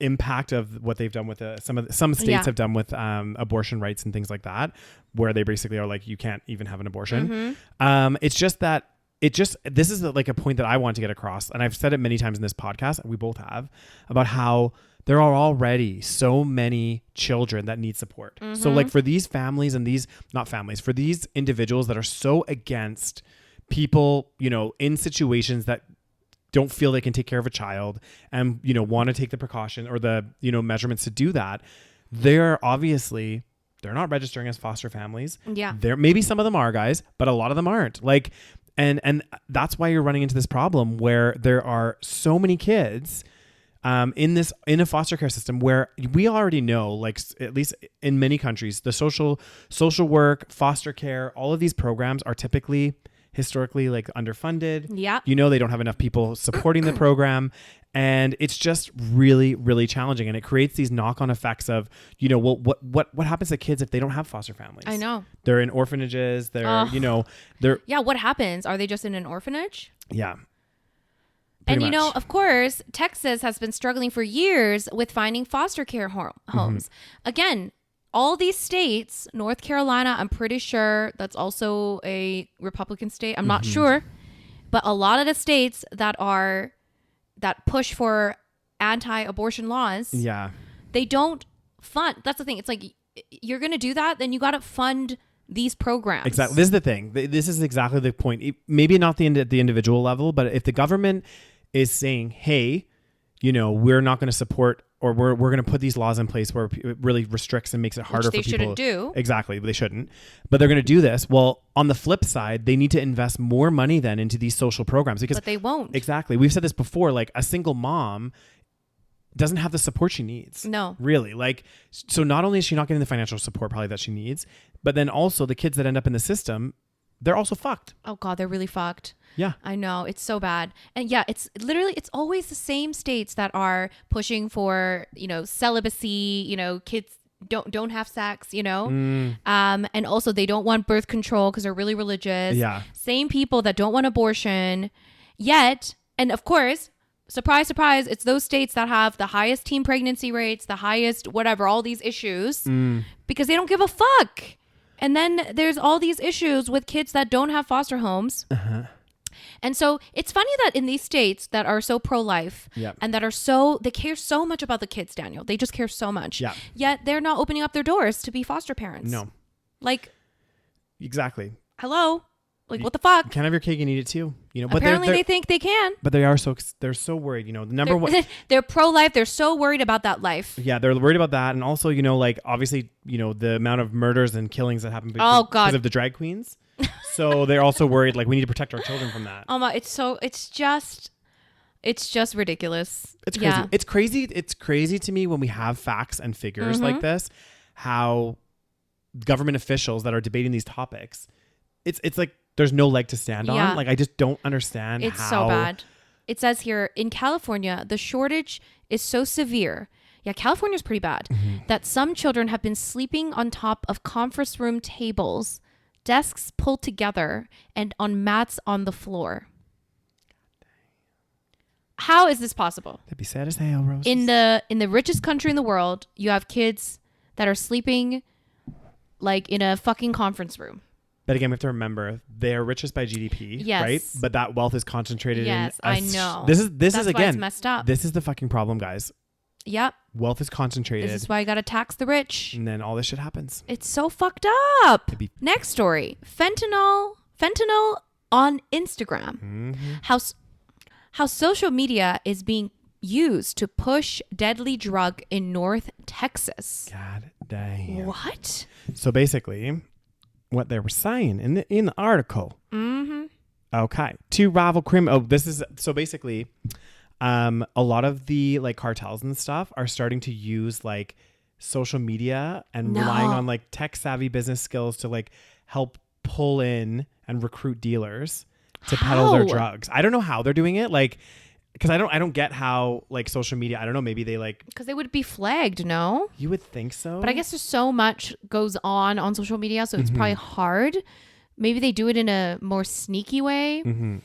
S2: impact of what they've done with some states have done with abortion rights and things like that, where they basically are like, you can't even have an abortion. It's just that this is like a point that I want to get across, and I've said it many times in this podcast, and we both have, about how there are already so many children that need support. So like for these families and for these individuals that are so against people, you know, in situations that don't feel they can take care of a child and, you know, want to take the precaution or the, you know, measurements to do that, they're not registering as foster families.
S1: Yeah.
S2: Maybe some of them are, guys, but a lot of them aren't. Like, and that's why you're running into this problem where there are so many kids in a foster care system where we already know, like at least in many countries, the social work, foster care, all of these programs are typically historically like underfunded.
S1: Yeah.
S2: You know, they don't have enough people supporting the program. And it's just really, really challenging. And it creates these knock-on effects of, you know, well, what happens to kids if they don't have foster families?
S1: I know.
S2: They're in orphanages.
S1: Yeah. What happens? Are they just in an orphanage?
S2: Yeah.
S1: And,
S2: Pretty
S1: you know,
S2: much.
S1: of course, Texas has been struggling for years with finding foster care homes. Again, all these states, North Carolina, I'm pretty sure that's also a Republican state. I'm not sure. But a lot of the states that push for anti-abortion laws,
S2: Yeah.
S1: they don't fund. That's the thing. It's like, you're going to do that, then you got to fund these programs.
S2: Exactly. This is the thing. This is exactly the point. Maybe not at the individual level, but if the government is saying, hey, you know, we're not going to support, or we're going to put these laws in place where it really restricts and makes it harder for people.
S1: Which they shouldn't do.
S2: Exactly. They shouldn't. But they're going to do this. Well, on the flip side, they need to invest more money then into these social programs, because
S1: But they won't.
S2: Exactly. We've said this before, like a single mom doesn't have the support she needs.
S1: No.
S2: Really. Like, so not only is she not getting the financial support probably that she needs, but then also the kids that end up in the system, they're also fucked.
S1: Oh God, they're really fucked.
S2: Yeah.
S1: I know. It's so bad. And yeah, it's always the same states that are pushing for, you know, celibacy, you know, kids don't have sex, you know, and also they don't want birth control because they're really religious.
S2: Yeah.
S1: Same people that don't want abortion yet. And of course, surprise, surprise, it's those states that have the highest teen pregnancy rates, the highest whatever, all these issues because they don't give a fuck. And then there's all these issues with kids that don't have foster homes. And so it's funny that in these states that are so pro-life and that they care so much about the kids, Daniel. They just care so much.
S2: Yeah.
S1: Yet they're not opening up their doors to be foster parents.
S2: No.
S1: Like,
S2: Exactly.
S1: hello? Like, what the fuck?
S2: You can't have your cake and eat it too. You know, but
S1: Apparently
S2: they're,
S1: they think they can.
S2: but they're so worried, you know, the number one.
S1: They're pro-life. They're so worried about that life.
S2: Yeah, they're worried about that. And also, you know, like obviously, you know, the amount of murders and killings that happen because of the drag queens. So they're also worried, like, we need to protect our children from that.
S1: It's just ridiculous.
S2: It's crazy.
S1: Yeah.
S2: It's crazy to me when we have facts and figures like this, how government officials that are debating these topics, it's like there's no leg to stand on. Like, I just don't understand
S1: It's
S2: how.
S1: so bad. It says here, in California, the shortage is so severe. Yeah, California's pretty bad. That some children have been sleeping on top of conference room tables, desks pulled together, and on mats on the floor. How is this possible?
S2: That'd be sad as hell, Rose.
S1: In the richest country in the world, you have kids that are sleeping like in a fucking conference room.
S2: But again, we have to remember they're richest by GDP, right? But that wealth is concentrated in.
S1: Yes, I know.
S2: This is
S1: That's
S2: again
S1: why it's messed up.
S2: This is the fucking problem, guys.
S1: Yep.
S2: Wealth is concentrated.
S1: This is why you got to tax the rich.
S2: And then all this shit happens.
S1: It's so fucked up. Next story. Fentanyl on Instagram. How social media is being used to push deadly drug in North Texas.
S2: God damn.
S1: What?
S2: So basically, what they were saying in the article. Okay. Two rival criminal. So basically, a lot of the like cartels and stuff are starting to use like social media and relying on like tech savvy business skills to like help pull in and recruit dealers to peddle their drugs. I don't know how they're doing it. Like, because I don't get how like social media. I don't know. Maybe they like,
S1: because they would be flagged. No,
S2: you would think so.
S1: But I guess there's so much goes on social media, so it's probably hard. Maybe they do it in a more sneaky way.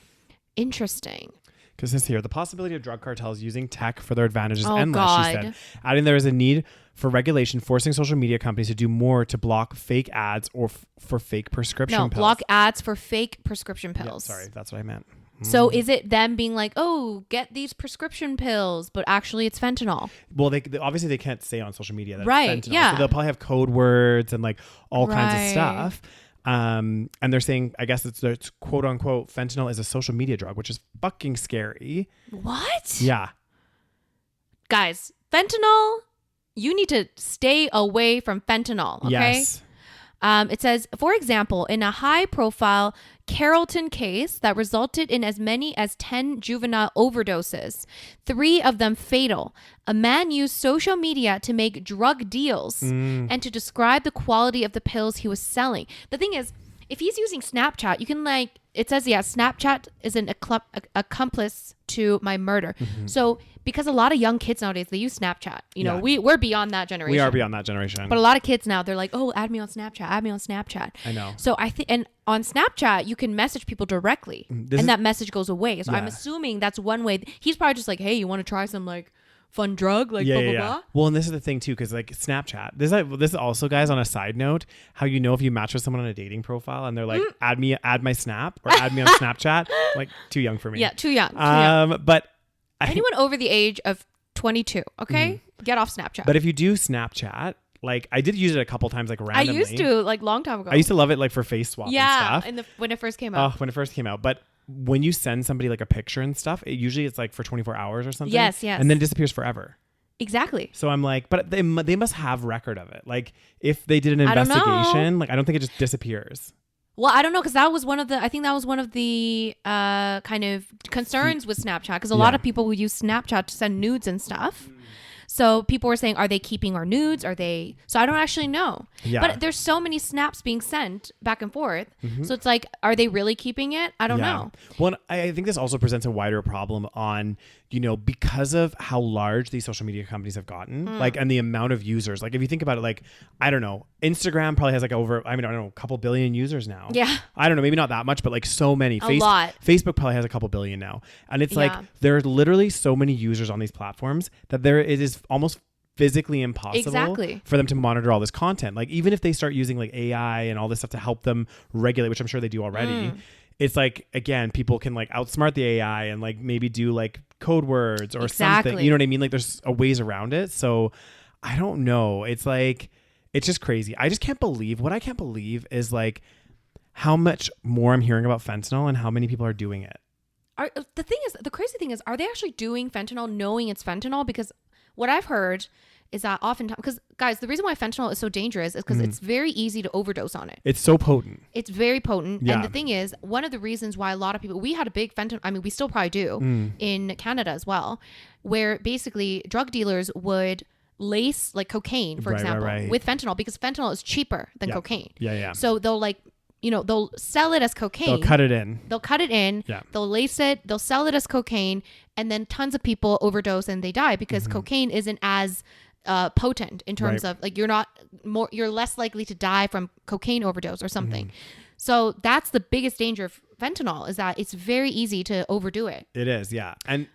S1: Interesting.
S2: Because this here, the possibility of drug cartels using tech for their advantage is
S1: Oh,
S2: endless,
S1: God.
S2: she said. Adding there is a need for regulation forcing social media companies to do more to block fake ads or for fake prescription
S1: No,
S2: pills.
S1: block ads for fake prescription pills.
S2: Yeah, sorry, that's what I meant.
S1: So is it them being like, oh, get these prescription pills, but actually it's fentanyl?
S2: Well, they obviously they can't say on social media that
S1: Right,
S2: it's fentanyl.
S1: yeah.
S2: So they'll probably have code words and like all kinds of
S1: Right.
S2: stuff. And they're saying, I guess it's quote unquote, fentanyl is a social media drug, which is fucking scary.
S1: What?
S2: Yeah.
S1: Guys, fentanyl, you need to stay away from fentanyl, okay?
S2: Yes.
S1: It says, for example, in a high-profile Carrollton case that resulted in as many as 10 juvenile overdoses, 3 of them fatal, a man used social media to make drug deals and to describe the quality of the pills he was selling. The thing is, if he's using Snapchat, you can it says, Snapchat is an accomplice to my murder. So because a lot of young kids nowadays, they use Snapchat. You know,
S2: Yeah.
S1: we're beyond that generation.
S2: We are beyond that generation.
S1: But a lot of kids now, they're like, oh, add me on Snapchat.
S2: I know.
S1: So I think, and on Snapchat, you can message people directly and that message goes away. So I'm
S2: Yeah.
S1: assuming that's one way. He's probably just like, hey, you want to try some like fun drug? Like blah, blah, blah.
S2: Well, and this is the thing too, because like Snapchat, this is also, guys, on a side note, how you know if you match with someone on a dating profile and they're like, add my Snap or add me on Snapchat, like too young for me.
S1: Yeah, too young. Too young.
S2: But
S1: Anyone over the age of 22, okay? Get off Snapchat.
S2: But if you do Snapchat, like I did use it a couple times, like
S1: I
S2: randomly.
S1: used to like long time ago.
S2: I used to love it, like for face swap and stuff.
S1: When it first came out.
S2: When it first came out. But when you send somebody like a picture and stuff, it's like for 24 hours or something.
S1: Yes.
S2: And then it disappears forever.
S1: Exactly.
S2: So I'm like, but they must have record of it. Like if they did an
S1: I don't know.
S2: investigation, like I don't think it just disappears.
S1: Well, I don't know, because that was one of the kind of concerns with Snapchat, because a lot of people would use Snapchat to send nudes and stuff. So people were saying, are they keeping our nudes? So I don't actually know.
S2: Yeah.
S1: But there's so many snaps being sent back and forth. So it's like, are they really keeping it? I don't know.
S2: Well, I think this also presents a wider problem on, because of how large these social media companies have gotten, like, and the amount of users. Like, if you think about it, like, I don't know, Instagram probably has like I don't know, a couple billion users now.
S1: Yeah.
S2: I don't know, maybe not that much, but like so many.
S1: A lot.
S2: Facebook probably has a couple billion now. And it's like, there are literally so many users on these platforms that it is almost physically impossible for them to monitor all this content. Like, even if they start using like AI and all this stuff to help them regulate, which I'm sure they do already, it's like, again, people can like outsmart the AI and like maybe do like code words or something. You know what I mean? Like there's ways around it. So I don't know. It's like, it's just crazy. What I can't believe is like how much more I'm hearing about fentanyl and how many people are doing it.
S1: The crazy thing is, are they actually doing fentanyl knowing it's fentanyl? Because what I've heard is that oftentimes, because guys, the reason why fentanyl is so dangerous is because it's very easy to overdose on it.
S2: It's so potent.
S1: It's very potent.
S2: Yeah.
S1: And the thing is, one of the reasons why a lot of people, we had a big fentanyl, I mean, we still probably do in Canada as well, where basically drug dealers would lace like cocaine, for example, with fentanyl, because fentanyl is cheaper than cocaine.
S2: Yeah.
S1: So they'll they'll sell it as cocaine.
S2: They'll cut it in.
S1: Yeah. They'll lace it. They'll sell it as cocaine. And then tons of people overdose and they die because cocaine isn't as potent in terms of like, you're less likely to die from cocaine overdose or something. So that's the biggest danger of fentanyl, is that it's very easy to overdo it.
S2: It is. Yeah. And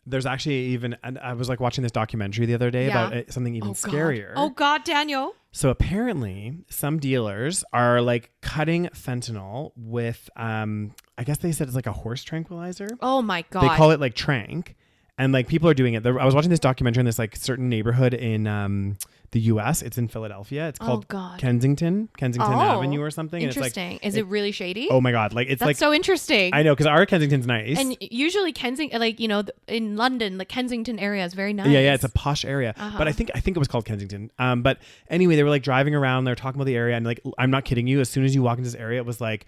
S2: there's actually and I was like watching this documentary the other day about something even scarier.
S1: Oh God, Daniel.
S2: So apparently some dealers are like cutting fentanyl with, I guess they said it's like a horse tranquilizer.
S1: Oh my God.
S2: They call it like trank. And like people are doing it. I was watching this documentary in this like certain neighborhood in the US. It's in Philadelphia. It's called Kensington Avenue or something.
S1: Interesting.
S2: And it's like,
S1: is it really shady?
S2: Oh my God. Like it's
S1: That's so interesting.
S2: I know, because our Kensington's nice.
S1: And usually Kensington, like, in London, the Kensington area is very nice.
S2: Yeah. It's a posh area. But I think it was called Kensington. But anyway, they were like driving around. They were talking about the area. And like, I'm not kidding you. As soon as you walk into this area, it was like,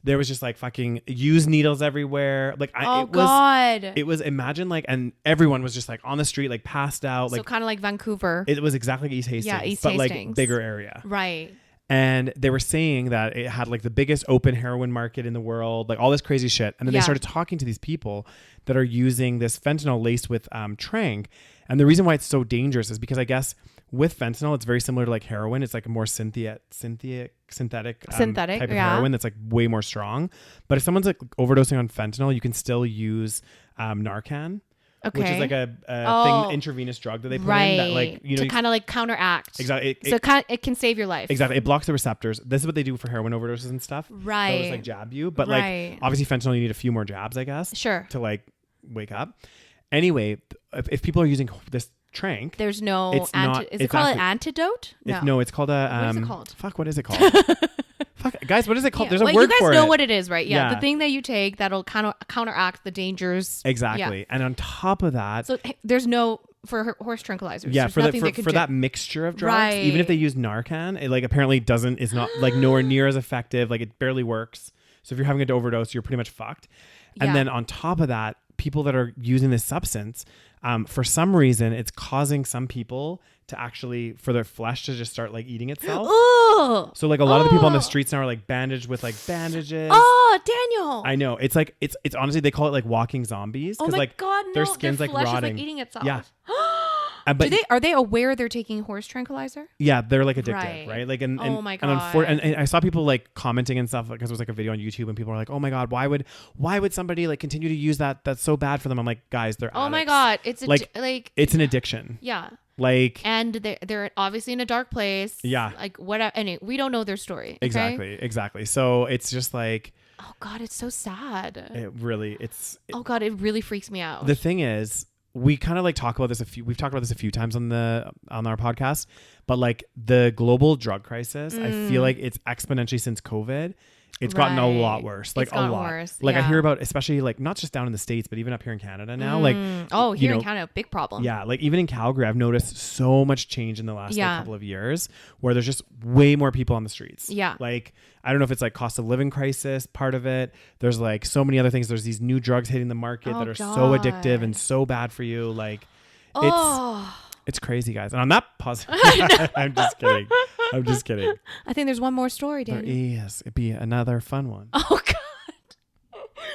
S2: there was just like fucking used needles everywhere. Like, it was, imagine like, and everyone was just like on the street, like passed out.
S1: So
S2: like
S1: kind of like Vancouver.
S2: It was exactly like East Hastings.
S1: Yeah, East
S2: but
S1: Hastings.
S2: like bigger area.
S1: Right.
S2: And they were saying that it had like the biggest open heroin market in the world, like all this crazy shit. And then they started talking to these people that are using this fentanyl laced with trank. And the reason why it's so dangerous is because I guess with fentanyl, it's very similar to like heroin. It's like a more synthetic type of heroin that's like way more strong. But if someone's like overdosing on fentanyl, you can still use Narcan.
S1: Okay.
S2: Which is like a thing, intravenous drug that they put in that, like, you know,
S1: to kind of like counteract.
S2: Exactly.
S1: It can save your life.
S2: Exactly. It blocks the receptors. This is what they do for heroin overdoses and stuff.
S1: Right.
S2: They'll just like jab you, but like obviously fentanyl, you need a few more jabs, I guess.
S1: Sure.
S2: To like wake up. Anyway, if people are using this trank,
S1: there's no.
S2: Is
S1: it called an antidote?
S2: No, it's called a.
S1: What is it called?
S2: Fuck. What is it called? Fuck, guys, what is it called? There's a word for it.
S1: You guys know what it is, right? Yeah. The thing that you take that'll kind of counteract the dangers.
S2: Exactly. Yeah. And on top of that,
S1: so there's no for horse tranquilizers.
S2: Yeah, for that mixture of drugs, even if they use Narcan, it like apparently is not like nowhere near as effective. Like it barely works. So if you're having an overdose, you're pretty much fucked. And then on top of that, people that are using this substance, for some reason, it's causing some people to actually, for their flesh to just start like eating itself.
S1: Oh,
S2: so like a lot of the people on the streets now are like bandaged with like bandages.
S1: Oh, Daniel.
S2: I know. It's like, it's honestly, they call it like walking zombies.
S1: Oh my
S2: like
S1: God, no.
S2: Their skin's
S1: their
S2: like
S1: flesh
S2: rotting.
S1: Is, like, eating itself.
S2: Yeah.
S1: But are they aware they're taking horse tranquilizer?
S2: Yeah, they're like addicted, right? Like, and
S1: oh my God.
S2: And I saw people like commenting and stuff because it was like a video on YouTube, and people were like, "Oh my God, why would somebody like continue to use that? That's so bad for them." I'm like, guys, they're
S1: oh
S2: addicts.
S1: my God, it's
S2: it's an addiction.
S1: Yeah.
S2: Like,
S1: and they're obviously in a dark place.
S2: Yeah.
S1: Like whatever. Anyway, we don't know their story. Okay?
S2: Exactly. So it's just like,
S1: oh God, it's so sad.
S2: Oh
S1: God, it really freaks me out.
S2: The thing is, we kind of like talk about this we've talked about this a few times on our podcast, but like the global drug crisis, I feel like it's exponentially since COVID. It's gotten a lot worse, like a lot.
S1: Worse,
S2: like I hear about, especially like not just down in the States, but even up here in Canada now. Like,
S1: here in Canada, big problem.
S2: Yeah, like even in Calgary, I've noticed so much change in the last couple of years, where there's just way more people on the streets.
S1: Yeah,
S2: like I don't know if it's like cost of living crisis, part of it. There's like so many other things. There's these new drugs hitting the market that are so addictive and so bad for you. Like, it's crazy, guys. And on that positive, I'm just kidding.
S1: I think there's one more story, Daniel.
S2: There is. It'd be another fun one.
S1: Oh God.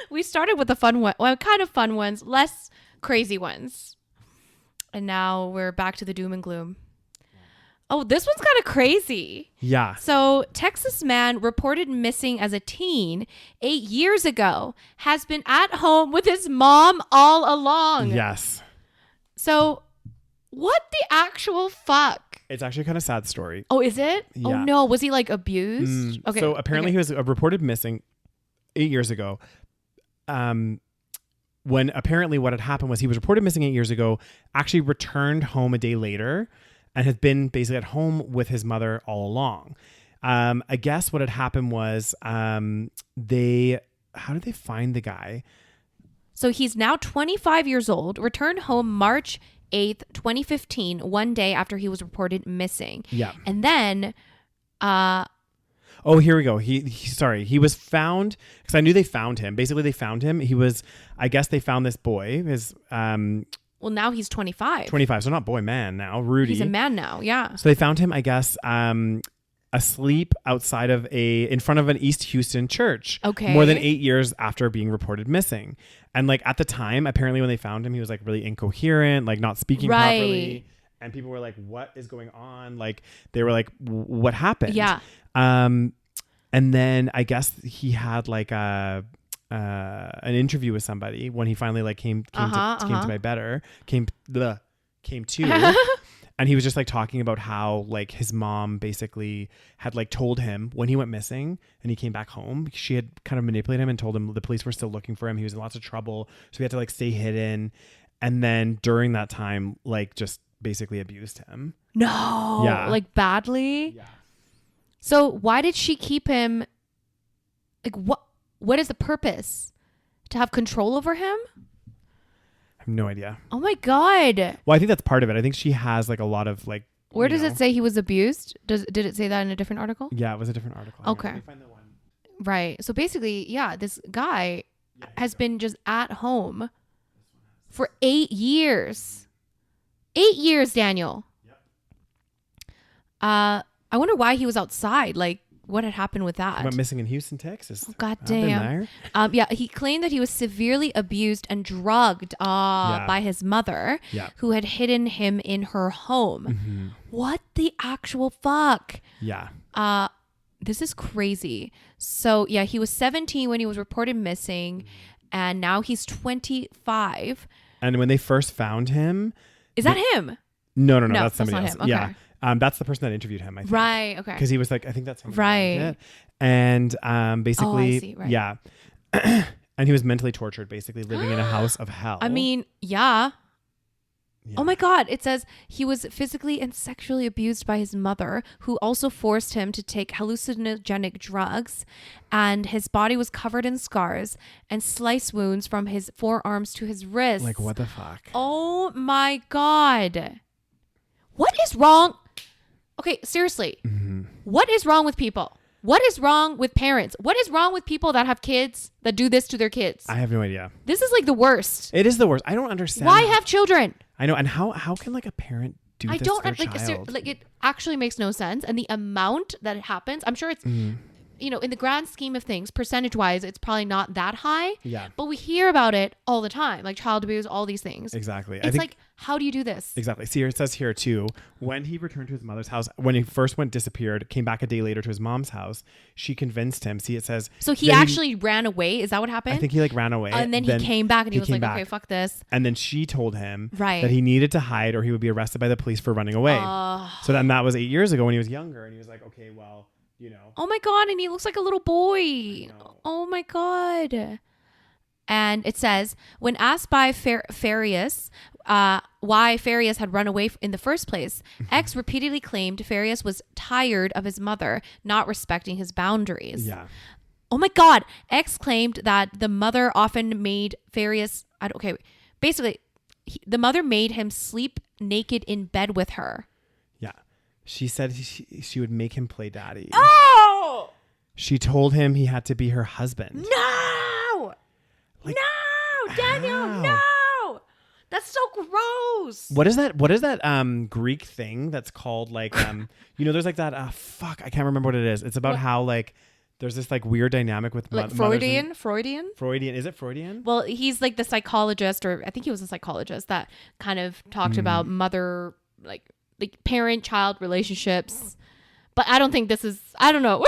S1: We started with the fun one. Well, kind of fun ones, less crazy ones. And now we're back to the doom and gloom. Oh, this one's kind of crazy.
S2: Yeah.
S1: So, Texas man reported missing as a teen 8 years ago has been at home with his mom all along.
S2: Yes.
S1: So, what the actual fuck?
S2: It's actually a kind of sad story.
S1: Oh, is it?
S2: Yeah.
S1: Oh no, was he like abused?
S2: Okay. So apparently he was reported missing 8 years ago. When apparently what had happened was he was reported missing 8 years ago, actually returned home a day later, and had been basically at home with his mother all along. I guess what had happened was how did they find the guy?
S1: So he's now 25 years old, returned home March 8th, 2015, one day after he was reported missing.
S2: Yeah.
S1: And then
S2: oh, here we go. He was found, because I knew they found him. Basically, they found him. I guess they found this boy.
S1: Well, now he's 25.
S2: 25, so not boy, man now. Rudy.
S1: He's a man now, yeah.
S2: So they found him, I guess, asleep outside in front of an East Houston church.
S1: Okay.
S2: More than 8 years after being reported missing. And like at the time, apparently when they found him, he was like really incoherent, like not speaking properly. And people were like, what is going on? Like they were like, what happened?
S1: Yeah.
S2: And then I guess he had like an interview with somebody when he finally like came to my better, came to. And he was just like talking about how like his mom basically had like told him when he went missing and he came back home, she had kind of manipulated him and told him the police were still looking for him. He was in lots of trouble. So he had to like stay hidden. And then during that time, like just basically abused him.
S1: No.
S2: Yeah.
S1: Like badly?
S2: Yeah.
S1: So why did she keep him? Like what is the purpose? To have control over him?
S2: I have no idea.
S1: Oh my God.
S2: Well, I think that's part of it. I think she has like a lot of like.
S1: Where does it say he was abused? Did it say that in a different article?
S2: Yeah, it was a different article.
S1: Okay.
S2: Let me find the one.
S1: Right. So basically, yeah, this guy has been just at home for 8 years. 8 years, Daniel.
S2: Yep.
S1: I wonder why he was outside. Like, what had happened with that.
S2: He went missing in Houston, Texas.
S1: Oh, God
S2: I've been
S1: damn.
S2: there.
S1: Yeah, he claimed that he was severely abused and drugged by his mother, who had hidden him in her home.
S2: Mm-hmm.
S1: What the actual fuck?
S2: Yeah.
S1: This is crazy. So yeah, he was 17 when he was reported missing, and now he's 25.
S2: And when they first found him,
S1: is that him?
S2: No, that's somebody else.
S1: Him. Okay.
S2: Yeah. That's the person that interviewed him, I think.
S1: Right. Okay.
S2: Because he was like, I think that's him.
S1: Right.
S2: And basically,
S1: I see, right.
S2: yeah. And he was mentally tortured, basically living in a house of hell.
S1: I mean, yeah. Oh my God. It says he was physically and sexually abused by his mother, who also forced him to take hallucinogenic drugs. And his body was covered in scars and slice wounds from his forearms to his wrists.
S2: Like, what the fuck?
S1: Oh my God. What is wrong? Okay, seriously.
S2: Mm-hmm.
S1: What is wrong with people? What is wrong with parents? What is wrong with people that have kids that do this to their kids?
S2: I have no idea.
S1: This is like the worst.
S2: It is the worst. I don't understand.
S1: Why have children?
S2: I know. And how can like a parent do this to their child?
S1: Like it actually makes no sense. And the amount that it happens, I'm sure it's, you know, in the grand scheme of things, percentage wise, it's probably not that high.
S2: Yeah.
S1: But we hear about it all the time, like child abuse, all these things.
S2: Exactly.
S1: It's like, how do you do this?
S2: Exactly. See, it says here too, when he returned to his mother's house, when he first disappeared, came back a day later to his mom's house, she convinced him. See, it says.
S1: So he actually ran away. Is that what happened?
S2: I think he like ran away.
S1: And then he came back and he was like, okay, fuck this.
S2: And then she told him
S1: right.
S2: that he needed to hide or he would be arrested by the police for running away. So then that was 8 years ago when he was younger. And he was like, okay, well, you know.
S1: Oh my God. And he looks like a little boy. Oh my God. And it says, when asked by Farias why Farias had run away in the first place, X repeatedly claimed Farias was tired of his mother not respecting his boundaries.
S2: Yeah.
S1: Oh my God. X claimed that the mother often made Farias, basically, the mother made him sleep naked in bed with her.
S2: Yeah. She said she would make him play daddy.
S1: Oh!
S2: She told him he had to be her husband.
S1: No!
S2: Like,
S1: no! Daniel,
S2: how?
S1: no! That's so gross.
S2: What is that Greek thing that's called like you know, there's like that I can't remember what it is. It's about how like there's this like weird dynamic with
S1: like Freudian.
S2: Is it Freudian?
S1: Well, he's like the psychologist, or I think he was a psychologist that kind of talked about mother like parent-child relationships. But I don't think this is, I don't know.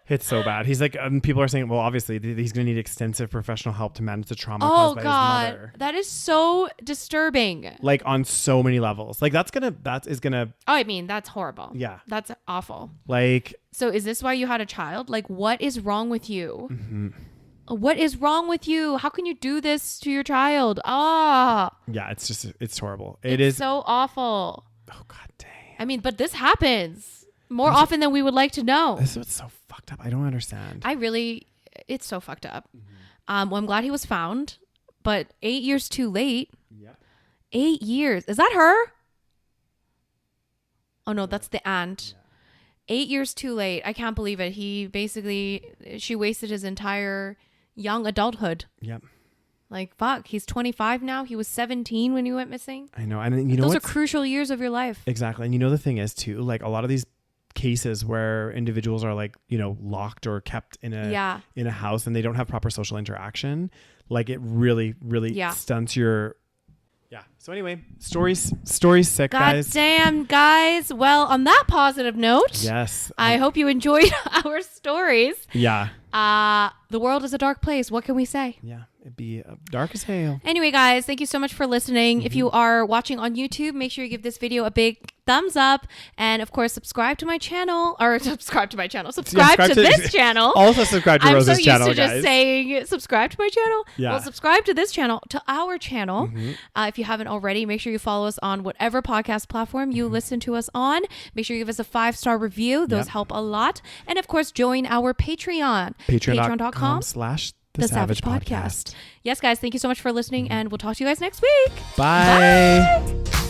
S2: It's so bad. He's like, people are saying, well, obviously he's going to need extensive professional help to manage the trauma caused by his mother.
S1: That is so disturbing.
S2: Like on so many levels. Like that's gonna.
S1: Oh, I mean, that's horrible.
S2: Yeah.
S1: That's awful.
S2: Like.
S1: So is this why you had a child? Like, what is wrong with you?
S2: Mm-hmm.
S1: What is wrong with you? How can you do this to your child? Yeah,
S2: it's horrible.
S1: It's so awful.
S2: Oh, God dang.
S1: I mean, but this happens more often than we would like to know.
S2: This is what's so fucked up. I don't understand.
S1: It's so fucked up. Well, I'm glad he was found, but 8 years too late.
S2: Yep.
S1: 8 years. Is that her? Oh no, that's the aunt. Yeah. 8 years too late. I can't believe it. She wasted his entire young adulthood.
S2: Yep.
S1: Like, fuck, he's 25 now. He was 17 when he went missing.
S2: I know. And you know,
S1: those are crucial years of your life.
S2: Exactly. And you know, the thing is too, like a lot of these cases where individuals are like, you know, locked or kept in a house and they don't have proper social interaction, like it really stunts your. Yeah. So anyway, stories sick, guys.
S1: God damn, guys. Well, on that positive note,
S2: yes,
S1: I hope you enjoyed our stories.
S2: Yeah.
S1: The world is a dark place. What can we say?
S2: Yeah, it'd be dark as hell.
S1: Anyway, guys, thank you so much for listening. If you are watching on YouTube, make sure you give this video a big thumbs up, and of course subscribe to this channel. Subscribe to this channel.
S2: Also subscribe to Rose's channel,
S1: I'm so used to just saying subscribe to my channel.
S2: Yeah.
S1: Well, subscribe to this channel, to our channel. If you haven't already, make sure you follow us on whatever podcast platform you listen to us on. Make sure you give us a 5-star review. Those help a lot. And of course, join our Patreon.
S2: Patreon.com/The SaVeg Podcast.
S1: Yes, guys, thank you so much for listening, and we'll talk to you guys next week.
S2: Bye.